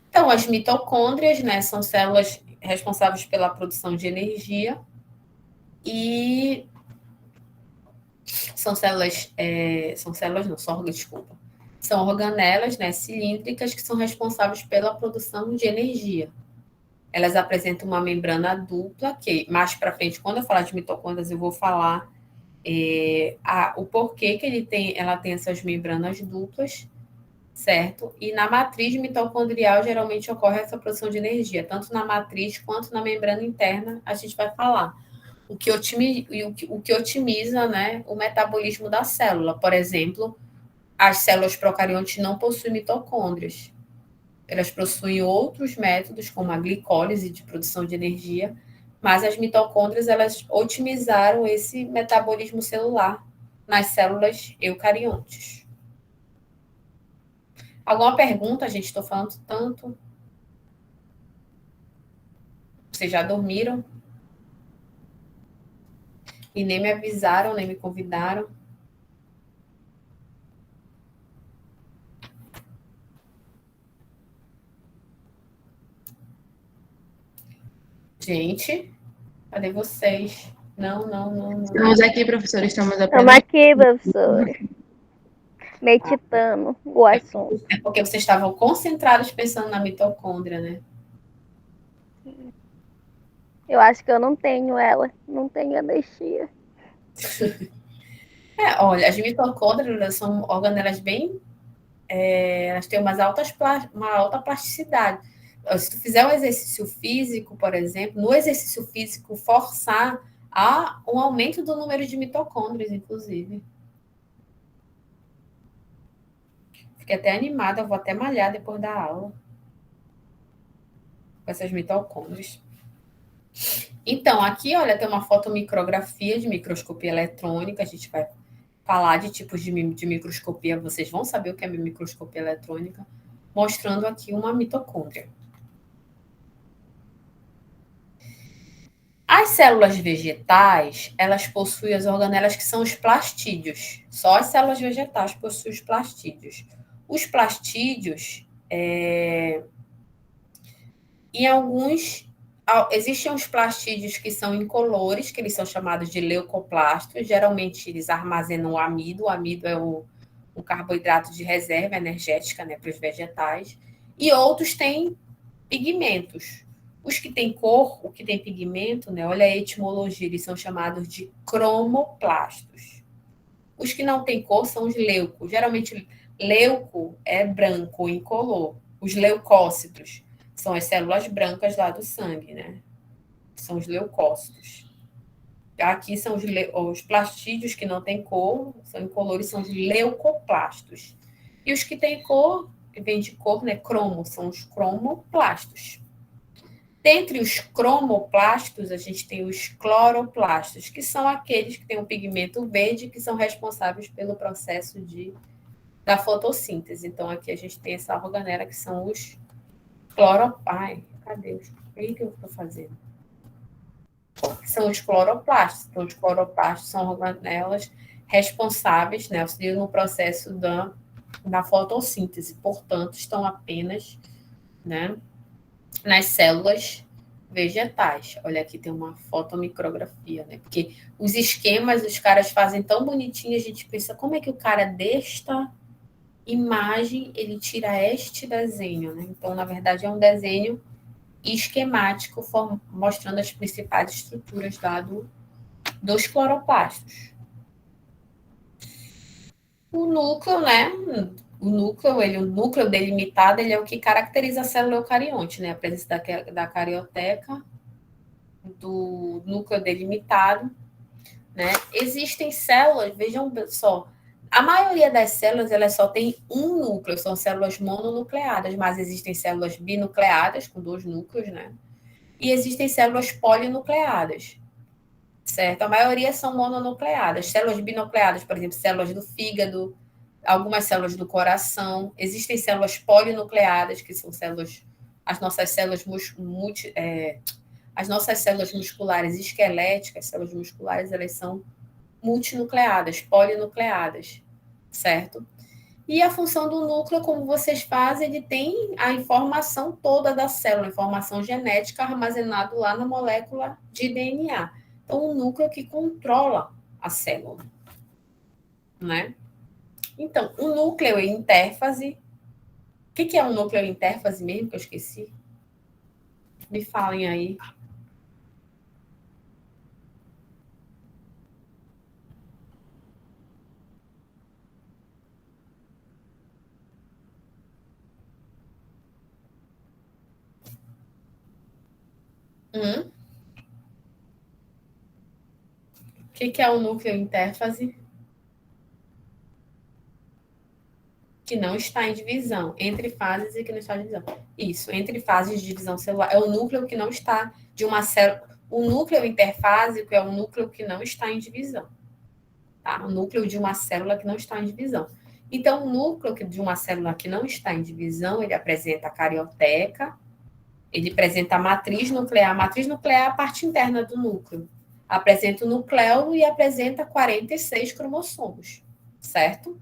Então, as mitocôndrias, né, são células responsáveis pela produção de energia e são organelas, né, cilíndricas que são responsáveis pela produção de energia. Elas apresentam uma membrana dupla, que mais para frente, quando eu falar de mitocôndrias, eu vou falar o porquê que ela tem essas membranas duplas, certo? E na matriz mitocondrial, geralmente ocorre essa produção de energia, tanto na matriz quanto na membrana interna, a gente vai falar. O que otimiza, né, o metabolismo da célula. Por exemplo, as células procariontes não possuem mitocôndrias. Elas possuem outros métodos, como a glicólise de produção de energia, mas as mitocôndrias, elas otimizaram esse metabolismo celular nas células eucariontes. Alguma pergunta? Gente, estou falando tanto. Vocês já dormiram? E nem me avisaram, nem me convidaram. Gente, cadê vocês? Não. Estamos aqui, professora, estamos Estamos aprendendo. aqui, professora. Meditando o assunto. É porque vocês estavam concentrados pensando na mitocôndria, né? Eu acho que eu não tenho ela. Não tenho anestia. Olha, as mitocôndrias são organelas bem... elas têm uma alta plasticidade. Se tu fizer um exercício físico, por exemplo, no exercício físico, forçar a um aumento do número de mitocôndrias, inclusive. Fiquei até animada, eu vou até malhar depois da aula. Com essas mitocôndrias. Então, aqui, olha, tem uma fotomicrografia de microscopia eletrônica. A gente vai falar de tipos de microscopia. Vocês vão saber o que é microscopia eletrônica. Mostrando aqui uma mitocôndria. As células vegetais, elas possuem as organelas que são os plastídeos. Só as células vegetais possuem os plastídeos. Os plastídeos, existem uns plastídeos que são incolores, que eles são chamados de leucoplastos. Geralmente, eles armazenam o amido. O amido é um carboidrato de reserva energética, né, para os vegetais. E outros têm pigmentos. Os que têm cor, o que tem pigmento, né, olha a etimologia, eles são chamados de cromoplastos. Os que não têm cor são os leucos. Geralmente, leuco é branco, incolor. Os leucócitos são as células brancas lá do sangue, né? São os leucócitos. Aqui são os plastídeos que não têm cor, são incolores, são os leucoplastos. E os que têm cor, que vem de cor, né? Cromo, são os cromoplastos. Dentre os cromoplastos, a gente tem os cloroplastos, que são aqueles que têm um pigmento verde, que são responsáveis pelo processo da fotossíntese. Então, aqui a gente tem essa organela, que são os Ai, cadê os... O que eu estou fazendo? São os cloroplastos. Então, os cloroplastos são organelas responsáveis, né, auxiliam no processo da fotossíntese. Portanto, estão apenas, né, nas células vegetais. Olha, aqui tem uma fotomicrografia, né? Porque os esquemas os caras fazem tão bonitinho, a gente pensa, como é que o cara desta imagem ele tira este desenho, né? Então, na verdade, é um desenho esquemático mostrando as principais estruturas dos cloroplastos. O núcleo, né? O núcleo delimitado, ele é o que caracteriza a célula eucarionte, né? A presença da carioteca, do núcleo delimitado, né? Existem células, vejam só, a maioria das células, elas só tem um núcleo, são células mononucleadas, mas existem células binucleadas, com 2 núcleos, né? E existem células polinucleadas, certo? A maioria são mononucleadas. Células binucleadas, por exemplo, células do fígado, algumas células do coração. Existem células polinucleadas, que são as nossas células as nossas células musculares esqueléticas, células musculares, elas são multinucleadas, polinucleadas, certo? E a função do núcleo, como vocês fazem, ele tem a informação toda da célula, a informação genética armazenada lá na molécula de DNA. Então, o núcleo é que controla a célula, né? Então, o núcleo é intérfase. O que é um núcleo intérfase mesmo, que eu esqueci? Me falem aí. O que é um núcleo intérfase? Que não está em divisão, entre fases e que não está em divisão. Isso, entre fases de divisão celular. É o núcleo que não está de uma célula. O núcleo interfásico é o núcleo que não está em divisão. Tá? O núcleo de uma célula que não está em divisão. Então, o núcleo de uma célula que não está em divisão, ele apresenta a carioteca, ele apresenta a matriz nuclear. A matriz nuclear é a parte interna do núcleo. Apresenta o nucleolo e apresenta 46 cromossomos, certo?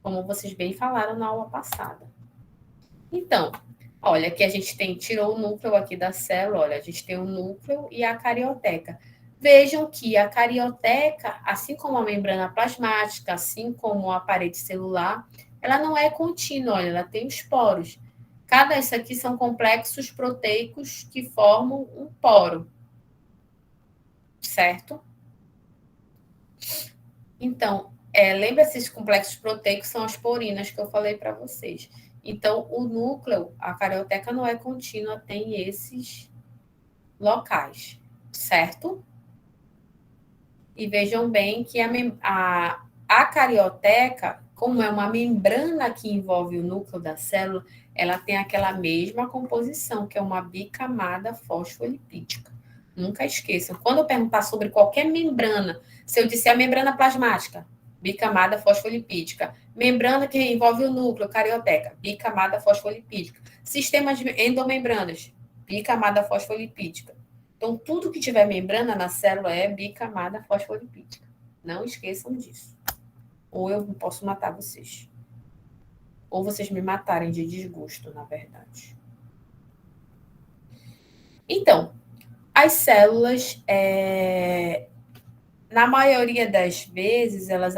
Como vocês bem falaram na aula passada. Então, olha, aqui a gente tirou o núcleo aqui da célula, olha, a gente tem o núcleo e a carioteca. Vejam que a carioteca, assim como a membrana plasmática, assim como a parede celular, ela não é contínua, olha, ela tem os poros. Isso aqui são complexos proteicos que formam um poro, certo? Então, lembra-se, esses complexos proteicos são as porinas que eu falei para vocês. Então, o núcleo, a carioteca não é contínua, tem esses locais, certo? E vejam bem que a carioteca, como é uma membrana que envolve o núcleo da célula, ela tem aquela mesma composição, que é uma bicamada fosfolipídica. Nunca esqueçam. Quando eu perguntar sobre qualquer membrana, se eu disser a membrana plasmática, bicamada fosfolipídica. Membrana que envolve o núcleo, carioteca, bicamada fosfolipídica. Sistemas de endomembranas, bicamada fosfolipídica. Então, tudo que tiver membrana na célula é bicamada fosfolipídica. Não esqueçam disso. Ou eu posso matar vocês. Ou vocês me matarem de desgosto, na verdade. Então, as células, na maioria das vezes, elas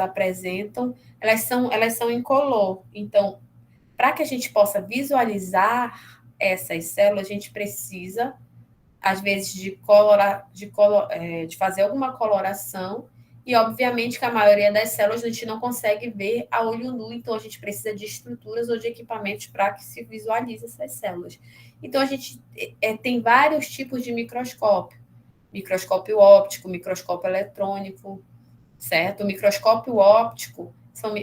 são incolor. Então, para que a gente possa visualizar essas células, a gente precisa, às vezes, de fazer alguma coloração. E, obviamente, que a maioria das células a gente não consegue ver a olho nu, então a gente precisa de estruturas ou de equipamentos para que se visualize essas células. Então, a gente tem vários tipos de microscópio. Microscópio óptico, microscópio eletrônico, certo? O microscópio óptico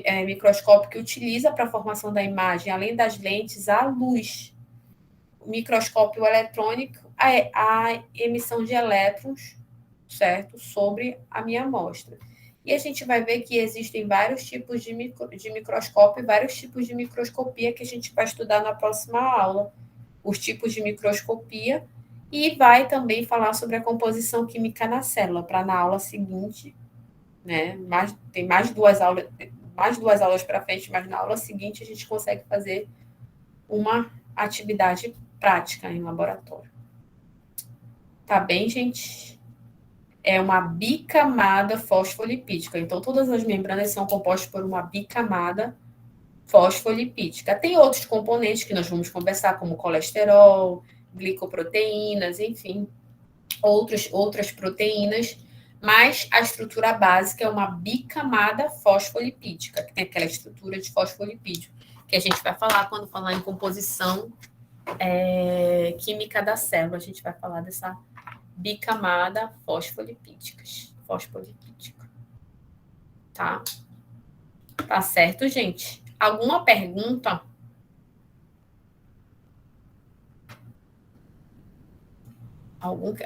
é microscópio que utiliza para a formação da imagem, além das lentes, a luz. microscópio eletrônico, a emissão de elétrons, certo? Sobre a minha amostra. E a gente vai ver que existem vários tipos de microscópio e vários tipos de microscopia que a gente vai estudar na próxima aula. Os tipos de microscopia e vai também falar sobre a composição química na célula, para na aula seguinte, né? Tem mais duas aulas para frente, mas na aula seguinte a gente consegue fazer uma atividade prática em laboratório. Tá bem, gente? É uma bicamada fosfolipídica. Então, todas as membranas são compostas por uma bicamada fosfolipídica. Tem outros componentes que nós vamos conversar, como colesterol, glicoproteínas, enfim, outras proteínas, mas a estrutura básica é uma bicamada fosfolipídica, que tem aquela estrutura de fosfolipídio, que a gente vai falar quando falar em composição química da célula, a gente vai falar dessa bicamada fosfolipídica. Tá? Tá certo, gente? Alguma pergunta?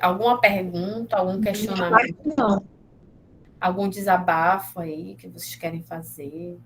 Alguma pergunta, algum questionamento? Não. Algum desabafo aí que vocês querem fazer?